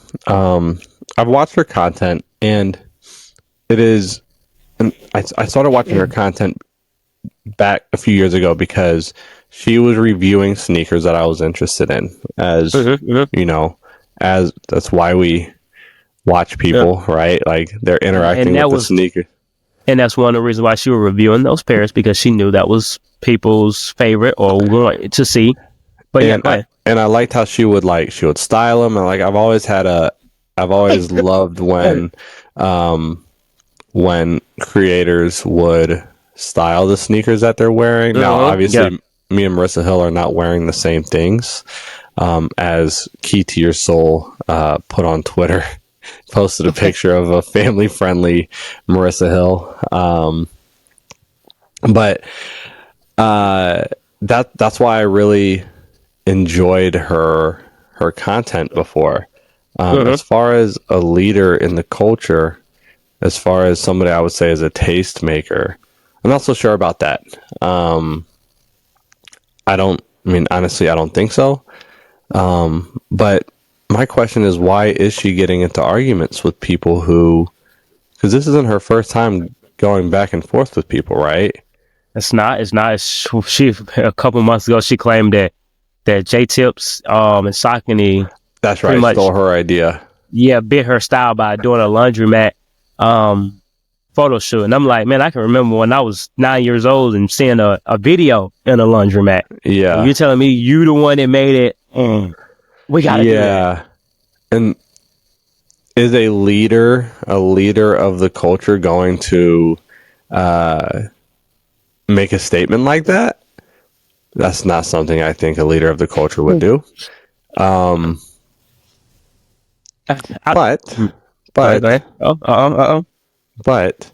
S3: I've watched her content, and it is, and I started watching her content back a few years ago because she was reviewing sneakers that I was interested in, as as that's why we watch people, right? Like they're interacting with the sneaker.
S2: And that's one of the reasons why she was reviewing those pairs, because she knew that was people's favorite or wanted to see. But
S3: and I liked how she would style them, and like I've always loved when creators would style the sneakers that they're wearing. Now, obviously, me and Marissa Hill are not wearing the same things. As Key to Your Soul put on Twitter, posted a picture of a family-friendly Marissa Hill. But that's why I really enjoyed her content before. As far as a leader in the culture, as far as somebody I would say is a tastemaker, I'm not so sure about that. Honestly, I don't think so. But my question is, why is she getting into arguments with people because this isn't her first time going back and forth with people, right?
S2: It's not. She a couple months ago, she claimed that J Tips and Saucony,
S3: that's right, stole her idea.
S2: Yeah, bit her style by doing a laundromat photo shoot. And I'm like, man, I can remember when I was 9 years old and seeing a video in a laundromat.
S3: Yeah.
S2: And you're telling me you the one that made it. We got to do that.
S3: And is a leader of the culture going to make a statement like that? That's not something I think a leader of the culture would do. But
S2: Go ahead.
S3: But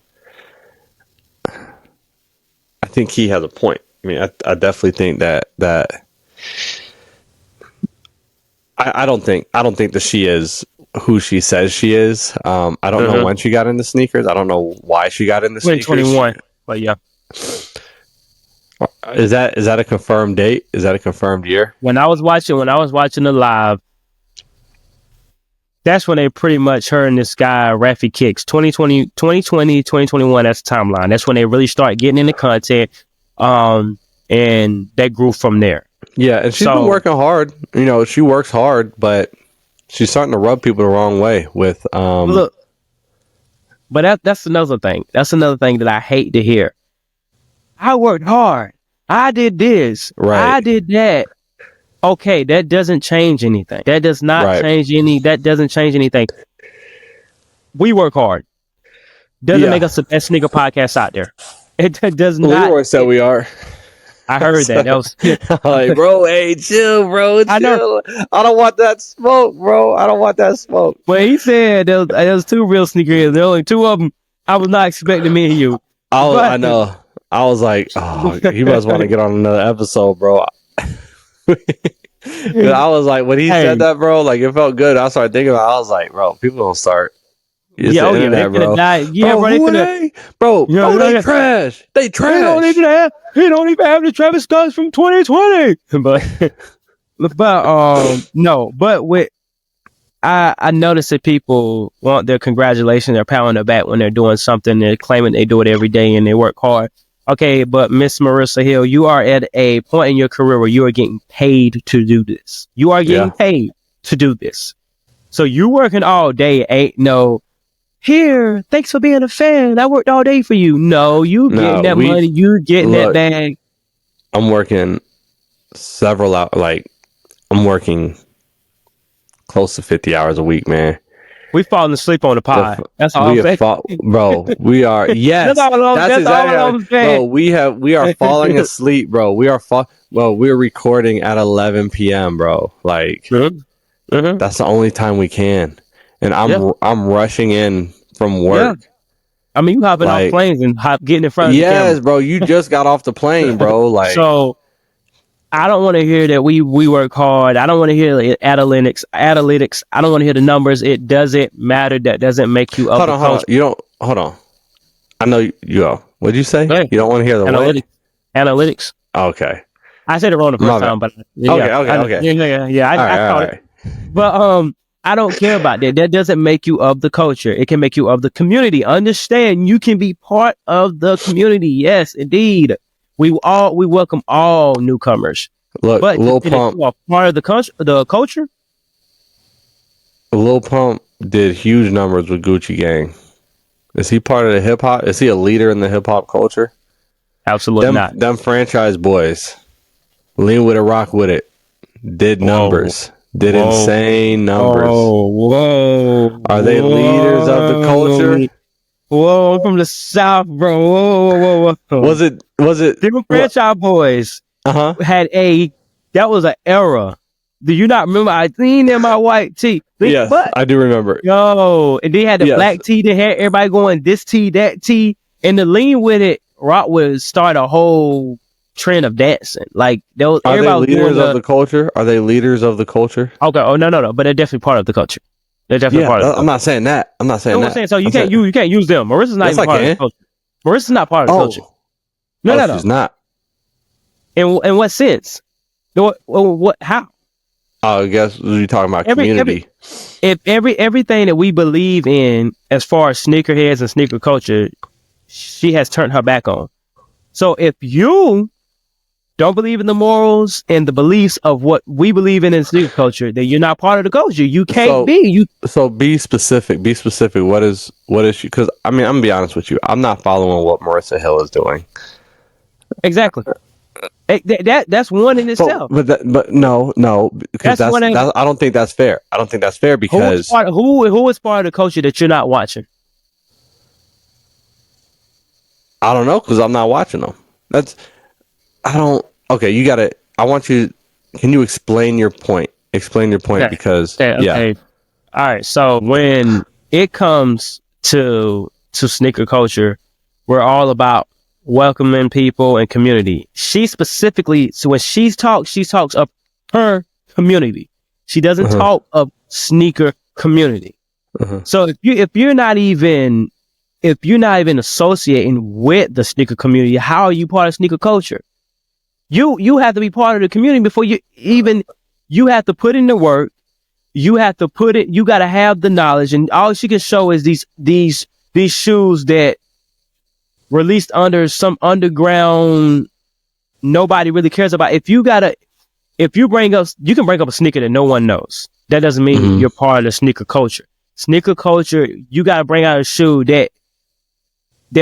S3: I think he has a point. I mean, I definitely think that I don't think that she is who she says she is. I don't know when she got into sneakers. I don't know why she got into sneakers.
S2: 2021. But yeah.
S3: Is that a confirmed date? Is that a confirmed year?
S2: When I was watching the live, that's when they pretty much her and this guy, Rafi Kicks, 2020, 2021, that's the timeline. That's when they really start getting into content. And that grew from there. Yeah,
S3: and she's been working hard. You know, she works hard, but she's starting to rub people the wrong way with
S2: Look, but that's another thing. That's another thing that I hate to hear. I worked hard. I did this. Right. I did that. Okay, that doesn't change anything. That does not change any. That doesn't change anything. We work hard. Doesn't make us the best sneaker podcast out there. It does not.
S3: Leroy said we are.
S2: I heard that. That was
S3: like, bro, hey, chill, bro. Chill. I don't want that smoke, bro. I don't want that smoke.
S2: Well, he said there was two real sneakerheads. There were only two of them. I was not expecting me and you.
S3: I know. I was like, oh, he must want to get on another episode, bro. I was like, when he said that, bro, like it felt good. I started thinking about it. I was like, bro, people don't start. It's the internet, bro.
S2: Yeah,
S3: bro, who are they? Bro, they trash. They trash.
S2: He don't even have the Travis Scotts from 2020. But with I noticed that people want their congratulations, their pat on their back when they're doing something. They're claiming they do it every day and they work hard. Okay, but Miss Marissa Hill, you are at a point in your career where you are getting paid to do this. You are getting paid to do this. So you working all day ain't no, here, thanks for being a fan. I worked all day for you. No, you getting that money. You getting that bag.
S3: I'm working several hours. Like, I'm working close to 50 hours a week, man.
S2: We falling asleep on the pod. That's all I'm saying.
S3: Bro, we are. Yes, that's exactly. Bro, we are falling asleep, bro. We're recording at 11 p.m., bro. Like, that's the only time we can. And I'm rushing in from work. Yeah.
S2: I mean, you hopping off planes and getting in front of the camera.
S3: Yes, bro. You just got off the plane, bro. Like,
S2: so I don't want to hear that we work hard. I don't want to hear analytics. I don't want to hear the numbers. It doesn't matter. That doesn't make you up.
S3: Hold on. You don't. Hold on. I know you are. What'd you say? You don't want to hear the
S2: analytics.
S3: Okay.
S2: I said it wrong the first time, but
S3: okay.
S2: Yeah, I caught it. But I don't care about that. That doesn't make you of the culture. It can make you of the community. Understand, you can be part of the community. Yes, indeed. We welcome all newcomers.
S3: Look, but Lil Pump,
S2: you are part of the culture.
S3: Lil Pump did huge numbers with Gucci Gang. Is he part of the hip hop? Is he a leader in the hip hop culture?
S2: Absolutely not.
S3: Them franchise boys, lean with it, rock with it, did numbers. Did insane numbers. Are they leaders of the culture?
S2: Whoa, I'm from the South, bro. Whoa.
S3: Was it
S2: different franchise boys? Had that was an era. Do you not remember? I seen in my white tee.
S3: Yes, I do remember.
S2: Yo, and they had the black tee. They had everybody going this tee, that tee, and the lean with it. Rock would start a whole trend of dancing. Like those.
S3: Are they leaders of the culture? Are they leaders of the culture?
S2: Okay. Oh no. But they're definitely part of the culture. They're definitely part of it.
S3: I'm not saying that. I'm saying
S2: so you can't use them. Marissa's not even part of the culture. Marissa's not part of the culture. No.
S3: She's not.
S2: In what sense? What? How?
S3: I guess you're talking about community.
S2: Everything that we believe in as far as sneakerheads and sneaker culture, she has turned her back on. So if you don't believe in the morals and the beliefs of what we believe in sneaker culture, then you're not part of the culture. You can't be.
S3: So be specific. Be specific. What is she? Because I mean, I'm gonna be honest with you. I'm not following what Marissa Hill is doing.
S2: Exactly. That's one in itself.
S3: But no, because
S2: That's one.
S3: I don't think that's fair. I don't think that's fair because
S2: who is part of the culture that you're not watching?
S3: I don't know because I'm not watching them. Okay, you got to. I want you. Can you explain your point? Explain your point because yeah.
S2: All right. So when it comes to sneaker culture, we're all about welcoming people and community. She specifically, so when she talks of her community. She doesn't talk of sneaker community. So if you're not even associating with the sneaker community, how are you part of sneaker culture? You have to be part of the community before you have to put in the work. You have to you got to have the knowledge, and all she can show is these shoes that released under some underground nobody really cares about. You can bring up a sneaker that no one knows. That doesn't mean you're part of the sneaker culture. Sneaker culture, you got to bring out a shoe that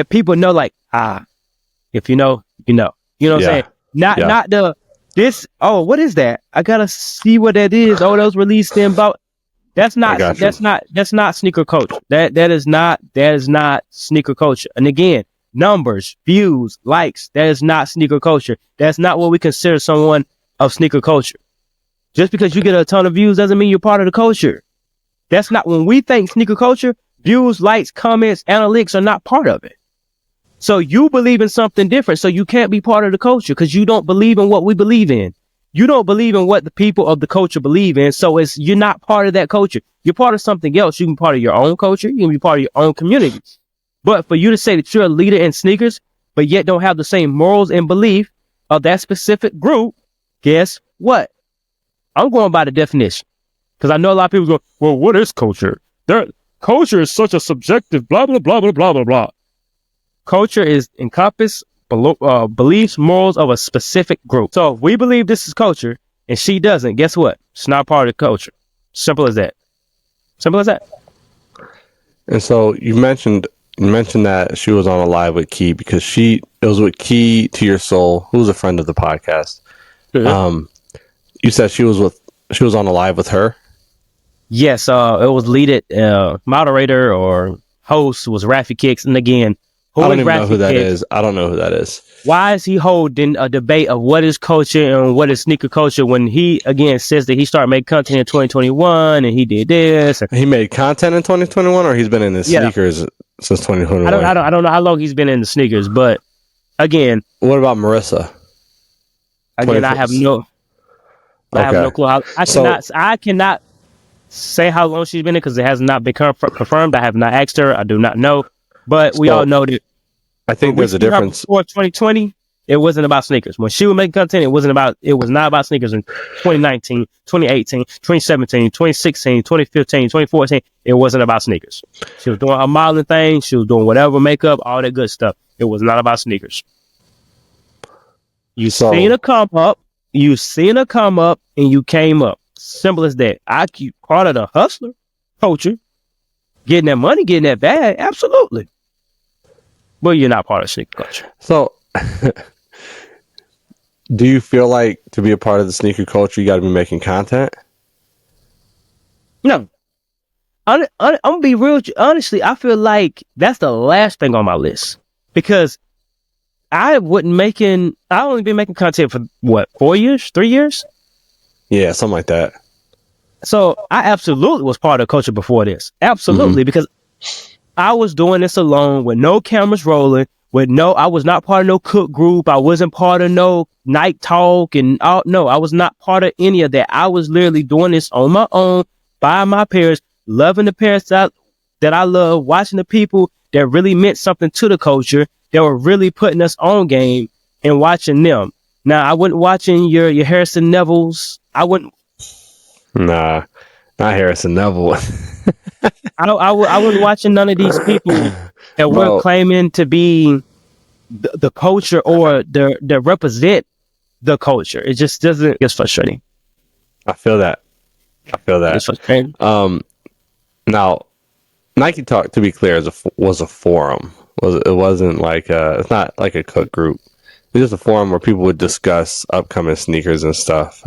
S2: people know, like, if you know, you know. You know what I'm saying? Not what is that? I gotta see what that is. Oh, those released in about. That's not sneaker culture. That is not sneaker culture. And again, numbers, views, likes, that is not sneaker culture. That's not what we consider someone of sneaker culture. Just because you get a ton of views doesn't mean you're part of the culture. That's not, when we think sneaker culture, views, likes, comments, analytics are not part of it. So you believe in something different. So you can't be part of the culture because you don't believe in what we believe in. You don't believe in what the people of the culture believe in. So you're not part of that culture. You're part of something else. You can be part of your own culture. You can be part of your own community. But for you to say that you're a leader in sneakers, but yet don't have the same morals and belief of that specific group, guess what? I'm going by the definition. Because I know a lot of people go, well, what is culture? Culture is such a subjective blah, blah, blah, blah, blah, blah, blah. Culture is encompass beliefs, morals of a specific group. So if we believe this is culture and she doesn't, guess what? It's not part of the culture. Simple as that. Simple as that.
S3: And so you mentioned that she was on a live with Key because it was with Key to Your Soul, who's a friend of the podcast. Mm-hmm. You said she was on a live with her.
S2: Yes, it was moderator or host was Rafi Kicks, and again,
S3: I don't even know who that is. I don't know who that is.
S2: Why is he holding a debate of what is culture and what is sneaker culture when he, again, says that he started making content in 2021 and he did this?
S3: He made content in 2021 or he's been in the sneakers since 2021?
S2: I don't know how long he's been in the sneakers, but again.
S3: What about Marissa?
S2: Again, I have no clue. I cannot say how long she's been in because it has not been confirmed. I have not asked her. I do not know. But we all know that.
S3: I think there's a difference.
S2: Before 2020, it wasn't about sneakers. When she would make content, it was not about sneakers in 2019, 2018, 2017, 2016, 2015, 2014. It wasn't about sneakers. She was doing her modeling thing. She was doing whatever, makeup, all that good stuff. It was not about sneakers. Seen her come up, and you came up. Simple as that. I keep part of the hustler culture. Getting that money, getting that bag, absolutely. But you're not part of sneaker culture. So,
S3: do you feel like to be a part of the sneaker culture, you got to be making content?
S2: No. I'm going to be real. Honestly, I feel like that's the last thing on my list. Because I only been making content for, 4 years? 3 years?
S3: Yeah, something like that.
S2: So I absolutely was part of culture before this. Absolutely. Because I was doing this alone with no cameras rolling, I was not part of no cook group. I wasn't part of no night talk no, I was not part of any of that. I was literally doing this on my own, by my parents, loving the parents that I love, watching the people that really meant something to the culture, that were really putting us on game and watching them. Now, I wasn't watching your Harrison Nevilles. I wouldn't.
S3: Nah, not Harrison Neville.
S2: I wasn't watching none of these people that were claiming to be the culture or that represent the culture. It just doesn't. It's frustrating.
S3: I feel that.
S2: It's frustrating.
S3: Now, Nike Talk, to be clear, was a forum. It wasn't like it's not like a cook group. was just a forum where people would discuss upcoming sneakers and stuff.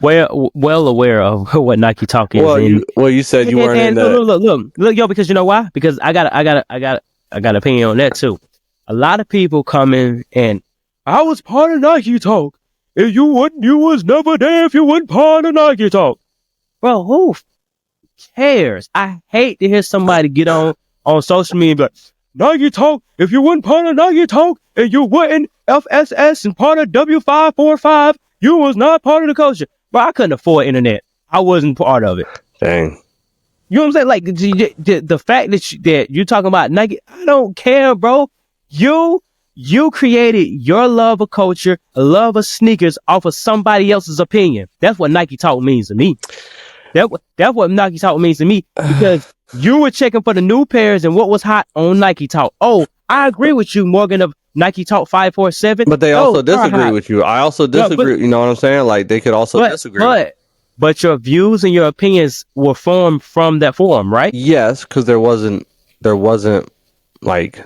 S2: Well aware of what Nike Talk is.
S3: You said you weren't in the
S2: look, yo, because you know why? Because I got an opinion on that too. A lot of people come in and I was part of Nike Talk. If you was never there if you wasn't part of Nike Talk. Bro, who cares? I hate to hear somebody get on social media and be like, Nike Talk, if you weren't part of Nike Talk and you wasn't FSS and part of W545, you was not part of the culture. But I couldn't afford internet. I wasn't part of it.
S3: Dang.
S2: You know what I'm saying? Like the fact that you're talking about Nike, I don't care, bro. You created your love of culture, a love of sneakers off of somebody else's opinion. That's what Nike Talk means to me. That's what Nike Talk means to me, because you were checking for the new pairs and what was hot on Nike Talk. Oh, I agree with you, Morgan, of Nike Talk 547.
S3: But they also disagree with you. I also disagree. You know what I'm saying? Like, they could also disagree.
S2: But your views and your opinions were formed from that forum, right?
S3: Yes, because there wasn't like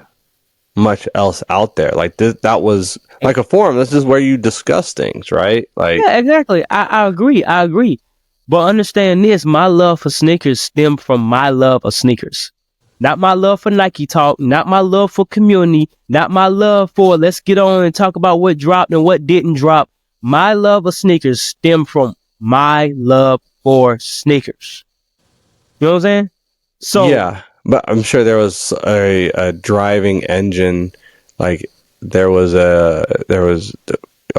S3: much else out there. Like that was like a forum. This is where you discuss things, right? Like,
S2: yeah, exactly. I agree. But understand this: my love for sneakers stemmed from my love of sneakers. Not my love for Nike Talk, not my love for community, not my love for let's get on and talk about what dropped and what didn't drop. My love of sneakers stemmed from my love for sneakers. You know what I'm saying? So
S3: yeah, but I'm sure there was a driving engine. Like there was a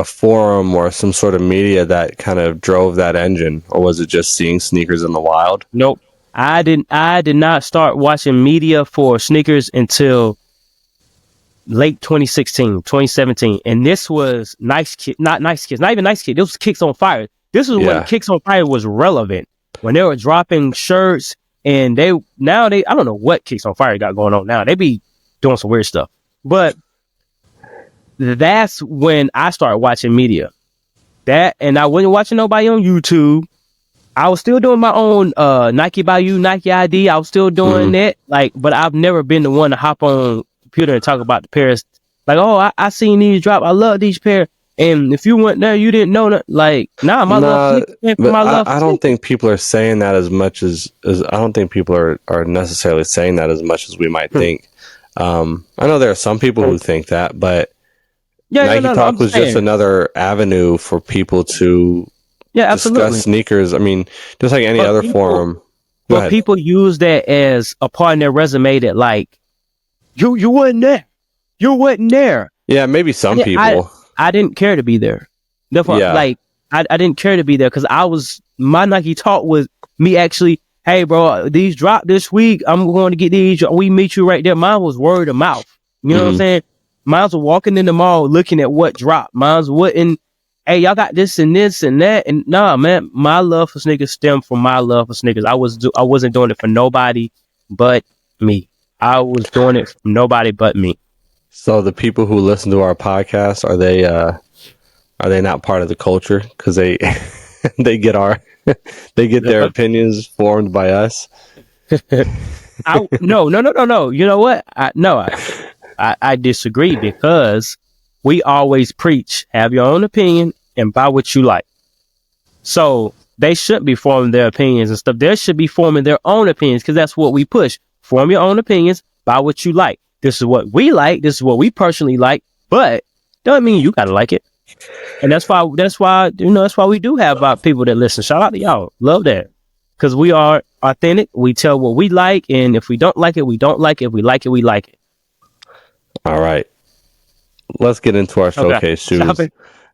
S3: forum or some sort of media that kind of drove that engine, or was it just seeing sneakers in the wild?
S2: Nope. I did not start watching media for sneakers until late 2016, 2017. And this was not even Nice Kids. This was Kicks on Fire. This was when Kicks on Fire was relevant. When they were dropping shirts and I don't know what Kicks on Fire got going on now. They be doing some weird stuff. But that's when I started watching media. That, and I wasn't watching nobody on YouTube. I was still doing my own Nike by You, Nike ID. I was still doing that. Like, but I've never been the one to hop on the computer and talk about the pairs. Like, oh, I seen these drop. I love these pairs. And if you went there, you didn't know that. Like, my love.
S3: I don't think people are saying that as much as I don't think people are necessarily saying that as much as we might think. I know there are some people who think that, but Nike Talk was just another avenue for people to discuss sneakers. I mean, just like any other forum.
S2: But people use that as a part in their resume that, like, you wasn't there. You wasn't there.
S3: Yeah, maybe some people.
S2: I didn't care to be there. Therefore, like, I didn't care to be there because my Nike Talk was me actually, hey, bro, these dropped this week. I'm going to get these. We meet you right there. Mine was word of mouth. You know what I'm saying? Mine was walking in the mall looking at what dropped. Mine wasn't, hey, y'all got this and this and that. And nah, man, my love for sneakers stemmed from my love for sneakers. I wasn't doing it for nobody but me. I was doing it for nobody but me.
S3: So the people who listen to our podcast, are they not part of the culture because they they get their opinions formed by us?
S2: No. You know what? I disagree, because we always preach, have your own opinion and buy what you like. So they shouldn't be forming their opinions and stuff. They should be forming their own opinions, because that's what we push. Form your own opinions, buy what you like. This is what we like. This is what we personally like, but doesn't mean you gotta like it. And that's why we do have people that listen. Shout out to y'all. Love that. Because we are authentic. We tell what we like, and if we don't like it, we don't like it. If we like it, we like it.
S3: All right. Let's get into our showcase shoes.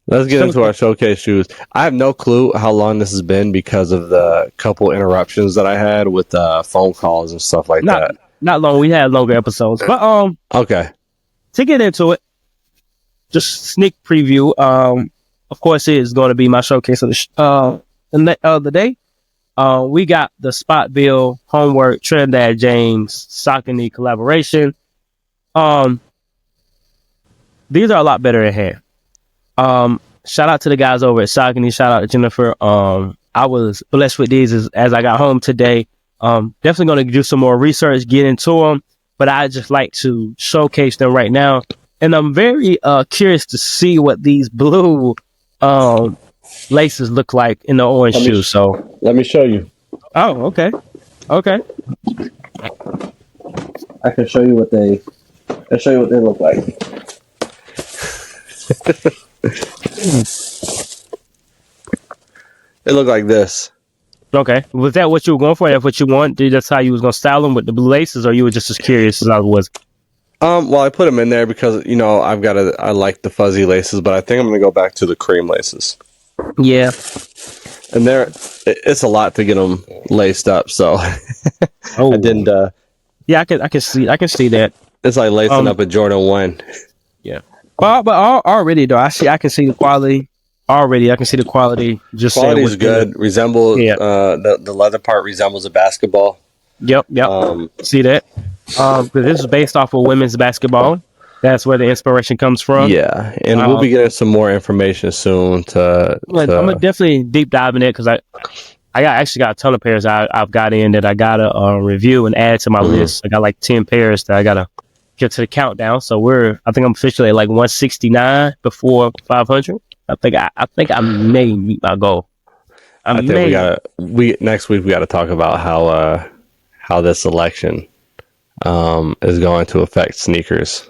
S3: Our showcase shoes. I have no clue how long this has been because of the couple interruptions that I had with phone calls and stuff like that.
S2: Not long. We had longer episodes, but
S3: okay. To
S2: get into it, just sneak preview. Of course, it is going to be my showcase of the day. We got the Spot Bill Homework Trinidad James Saucony collaboration. These are a lot better in hand. Shout out to the guys over at Saucony. Shout out to Jennifer. I was blessed with these as I got home today. Definitely going to do some more research, get into them, but I just like to showcase them right now. and I'm very curious to see what these blue laces look like in the orange shoes. So
S3: let me show you.
S2: oh, okay.
S3: I can show you what they. I'll show you what they look like. They look like this.
S2: Okay. Was that what you were going for? That's what you want? That's how you was gonna style them with the blue laces, or you were just as curious as I was?
S3: Well, I put them in there because I like the fuzzy laces, but I think I'm gonna go back to the cream laces.
S2: Yeah.
S3: And it's a lot to get them laced up, so
S2: Oh.
S3: I didn't.
S2: Yeah, I can see that.
S3: It's like lacing up a Jordan 1.
S2: Yeah. But already though, I can see the quality. Already, I can see the quality. Just
S3: quality is good. The leather part resembles a basketball.
S2: Yep. See that? Because this is based off of women's basketball. That's where the inspiration comes from.
S3: Yeah, and we'll be getting some more information soon. I'm
S2: gonna definitely deep dive in it because I actually got a ton of pairs I've got in that I gotta review and add to my list. I got like 10 pairs that I gotta get to the countdown. So I think I'm officially at like 169 before 500. I think I may meet my goal.
S3: Next week we gotta talk about how this election is going to affect sneakers.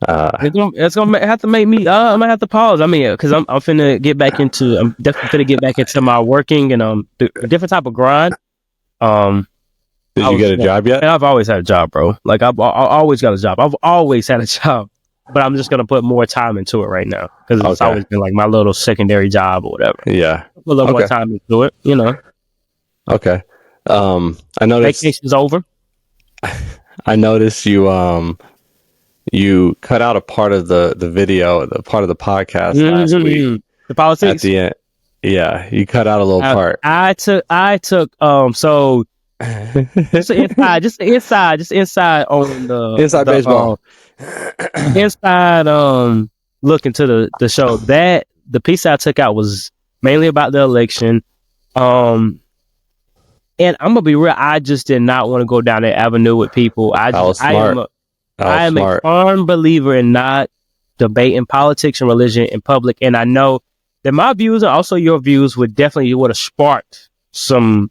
S2: It's gonna have to make me. I'm gonna have to pause. I mean, because I'm finna get back into. I'm definitely finna get back into my working and the different type of grind.
S3: Did you get a job yet?
S2: I've always had a job, bro. Like I've always got a job. I've always had a job, but I'm just gonna put more time into it right now because it's always been like my little secondary job or whatever.
S3: Yeah,
S2: a little more time into it,
S3: Okay. I noticed
S2: vacation's over.
S3: I noticed you cut out a part of the video, the part of the podcast last week.
S2: The politics
S3: at the end. Yeah, you cut out a little part.
S2: I took so just inside on the
S3: inside baseball.
S2: Inside look into the show. That the piece I took out was mainly about the election. And I'm gonna be real, I just did not want to go down that avenue with people. I am a firm believer in not debating politics and religion in public, and I know that my views and also your views would have sparked some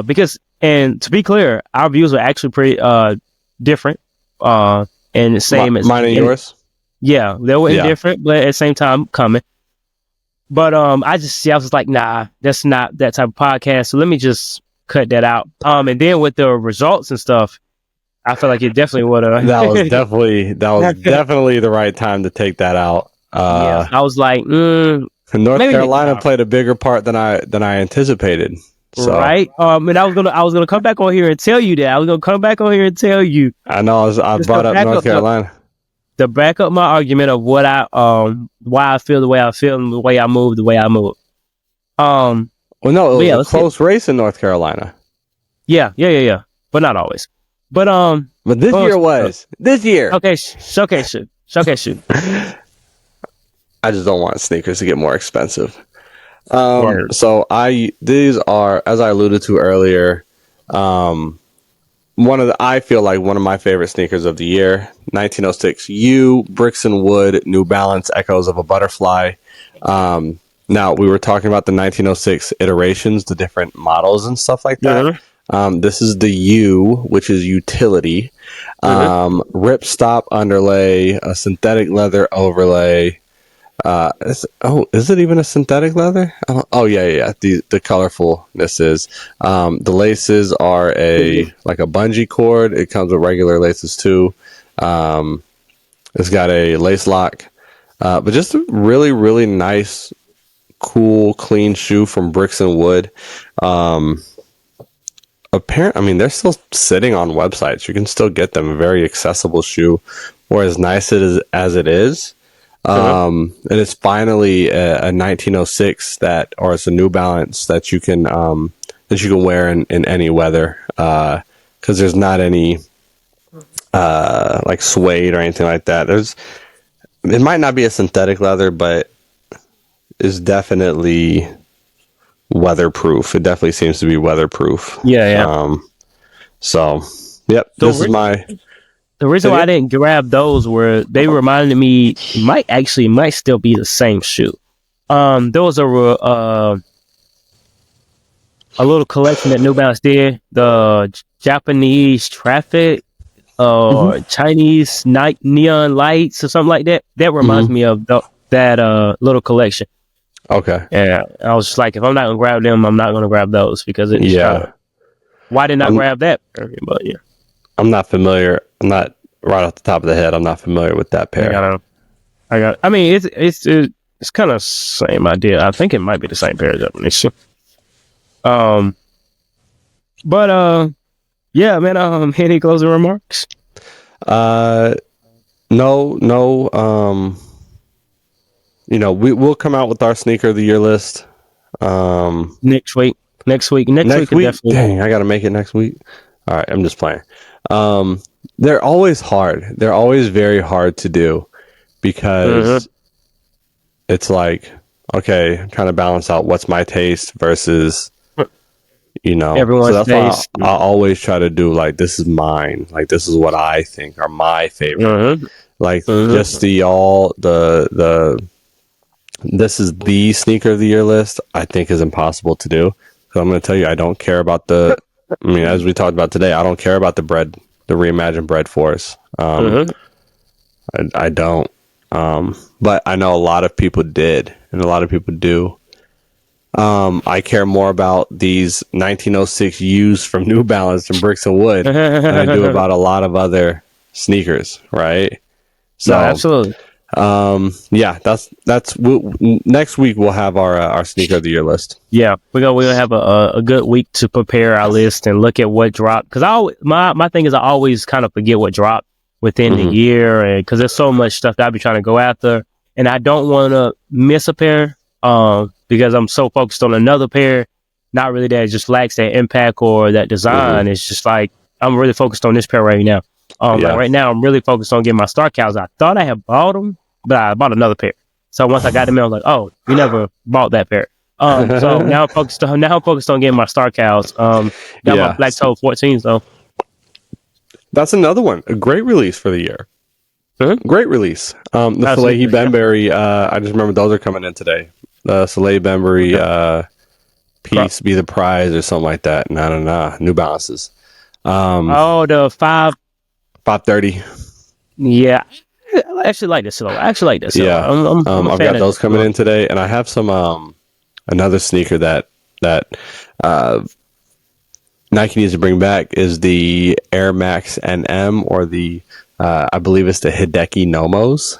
S2: because, and to be clear, our views were actually pretty different and the same as
S3: mine and yours.
S2: Yeah, they were different, but at the same time coming. But I was like, nah, that's not that type of podcast. So let me just cut that out. And then with the results and stuff, I feel like it definitely would have.
S3: That was definitely the right time to take that out.
S2: I was like,
S3: North Carolina played a bigger part than I anticipated. So.
S2: Right. And I was gonna come back on here and tell you that. I was gonna come back on here and tell you.
S3: I know. I brought up North Carolina
S2: to back up my argument of what why I feel the way I feel and the way I move the way I move.
S3: Well, no, it was a close race in North Carolina.
S2: Yeah. But not always. But
S3: this year was this year.
S2: Okay, showcase shoot.
S3: I just don't want sneakers to get more expensive. So these are, as I alluded to earlier, I feel like one of my favorite sneakers of the year, 1906 U, Bricks and Wood, New Balance, Echoes of a Butterfly. Now, we were talking about the 1906 iterations, the different models and stuff like that. This is the U, which is utility. Ripstop underlay, a synthetic leather overlay. Is it even a synthetic leather? Oh yeah. The colorfulness is. The laces are like a bungee cord. It comes with regular laces too. It's got a lace lock, but just a really, really nice, cool, clean shoe from Bricks and Wood. They're still sitting on websites. You can still get them. A very accessible shoe, or as nice as it is. And it's finally a 1906 or it's a New Balance that you can wear in any weather. Cause there's not any, like suede or anything like that. It might not be a synthetic leather, but it's definitely weatherproof. It definitely seems to be weatherproof.
S2: Yeah.
S3: So, yep. This is my
S2: The reason why I didn't grab those were they reminded me might still be the same shoe. There was a little collection that New Balance did, the Japanese traffic, Chinese night neon lights or something like that. That reminds me of that little collection.
S3: Okay.
S2: Yeah, I was just like, if I'm not gonna grab them, I'm not gonna grab those because it's why didn't I grab that? But yeah,
S3: I'm not familiar. I'm not right off the top of the head. I'm not familiar with that pair.
S2: I mean, it's kind of same idea. I think it might be the same pair of Japanese. But yeah, man. Any closing remarks?
S3: No. We'll come out with our sneaker of the year list.
S2: Next week. Definitely.
S3: Dang, I gotta make it next week. All right, I'm just playing. They're always hard. They're always very hard to do because it's like, okay, I'm trying to balance out what's my taste versus,
S2: everyone's
S3: so that's
S2: taste.
S3: why I always try to do like, this is mine. Like, this is what I think are my favorite. Just this is the sneaker of the year list, I think is impossible to do. So I'm going to tell you, I don't care about as we talked about today, I don't care about the reimagined bread force. I don't. But I know a lot of people did, and a lot of people do. I care more about these 1906 U's from New Balance and Bricks and Wood than I do about a lot of other sneakers, right? So,
S2: no, absolutely.
S3: Next week we'll have our sneaker of the year list.
S2: Yeah, we're gonna have a good week to prepare our list and look at what dropped. Because my thing is I always kind of forget what dropped within the year, and because there's so much stuff that I be trying to go after, and I don't want to miss a pair. Because I'm so focused on another pair, not really that it just lacks that impact or that design. It's just like I'm really focused on this pair right now. Like right now I'm really focused on getting my Star Cows. I thought I had bought them, but I bought another pair. So once I got them in, I was like, oh, you never bought that pair. So now I'm focused on getting my Star Cows. Got my Black Toe 14s though.
S3: That's another one. A great release for the year. Great release. The Salehi Benberry, I just remember those are coming in today. The Salehi Benberry piece be the prize or something like that. No. New Balances.
S2: The
S3: 530.
S2: Yeah. I actually like this.
S3: Yeah.
S2: I'm
S3: I've got those coming in today, and I have some another sneaker that Nike needs to bring back is the Air Max NM, or the I believe it's the Hideki Nomos.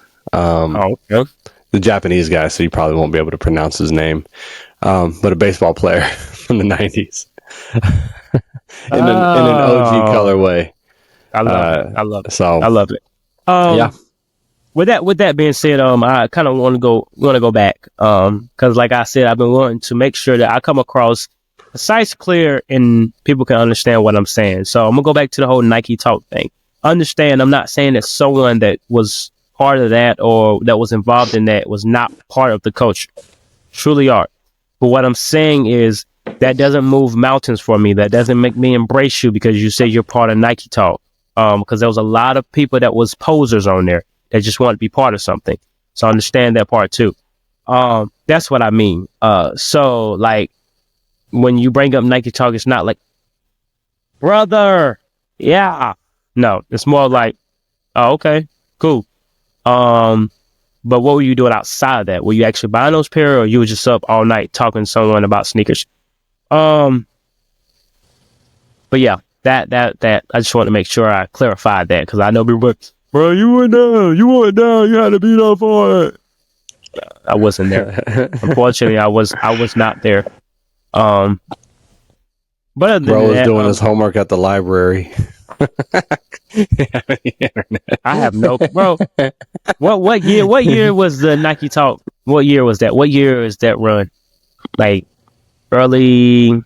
S3: The Japanese guy, so you probably won't be able to pronounce his name. But a baseball player from the 90s in an OG colorway.
S2: I love it.
S3: So
S2: I love it. With that being said, I kind of want to go back, because like I said, I've been wanting to make sure that I come across concise, clear, and people can understand what I'm saying. So I'm gonna go back to the whole Nike talk thing. Understand, I'm not saying that someone that was part of that or that was involved in that was not part of the culture. Truly are. But what I'm saying is that doesn't move mountains for me. That doesn't make me embrace you because you say you're part of Nike talk. Because there was a lot of people that was posers on there that just wanted to be part of something. So I understand that part too. That's what I mean. So like when you bring up Nike talk, it's not like, brother, yeah. No, it's more like, oh, okay, cool. But what were you doing outside of that? Were you actually buying those pair, or you were just up all night talking to someone about sneakers? But yeah, that I just want to make sure I clarified that, because I know people, bro, you went down, you had to beat up for it. I wasn't there. Unfortunately, I was not there. But other
S3: bro
S2: than
S3: was
S2: that,
S3: doing his homework at the library.
S2: I have no, bro. What year was the Nike talk? What year was that? What year is that run? Like early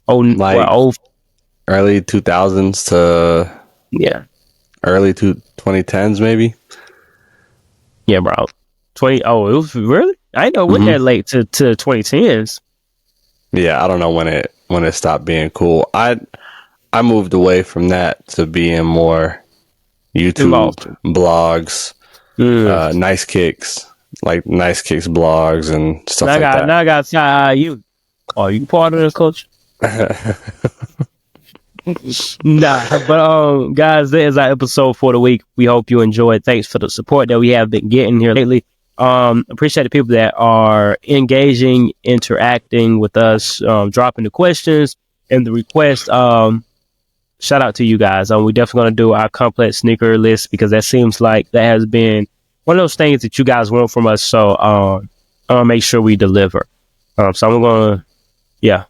S3: early 2000s to early 2010s maybe.
S2: Yeah, bro. It was really? I didn't know it went that late to 2010s.
S3: Yeah, I don't know when it stopped being cool. I moved away from that to being more YouTube, blogs, Nice Kicks, like Nice Kicks blogs and stuff like that.
S2: Now I got to try you. Are you part of this culture? Nah, but guys, that is our episode for the week. We hope you enjoyed. Thanks for the support that we have been getting here lately. Appreciate the people that are engaging, interacting with us, dropping the questions and the requests. Shout out to you guys. We're definitely going to do our complex sneaker list because that seems like that has been one of those things that you guys want from us. So I'll make sure we deliver. So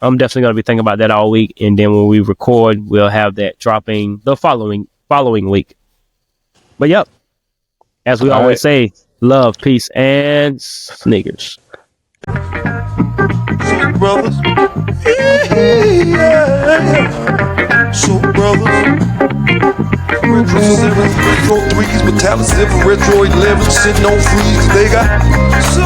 S2: I'm definitely going to be thinking about that all week. And then when we record, we'll have that dropping the following week. But yep, as we always say, love, peace, and sneakers.
S1: So, brothers. Yeah. So, brothers. Retro 7, Retro 3s, Metallic 7, Retro 11, sitting on freeze. They got so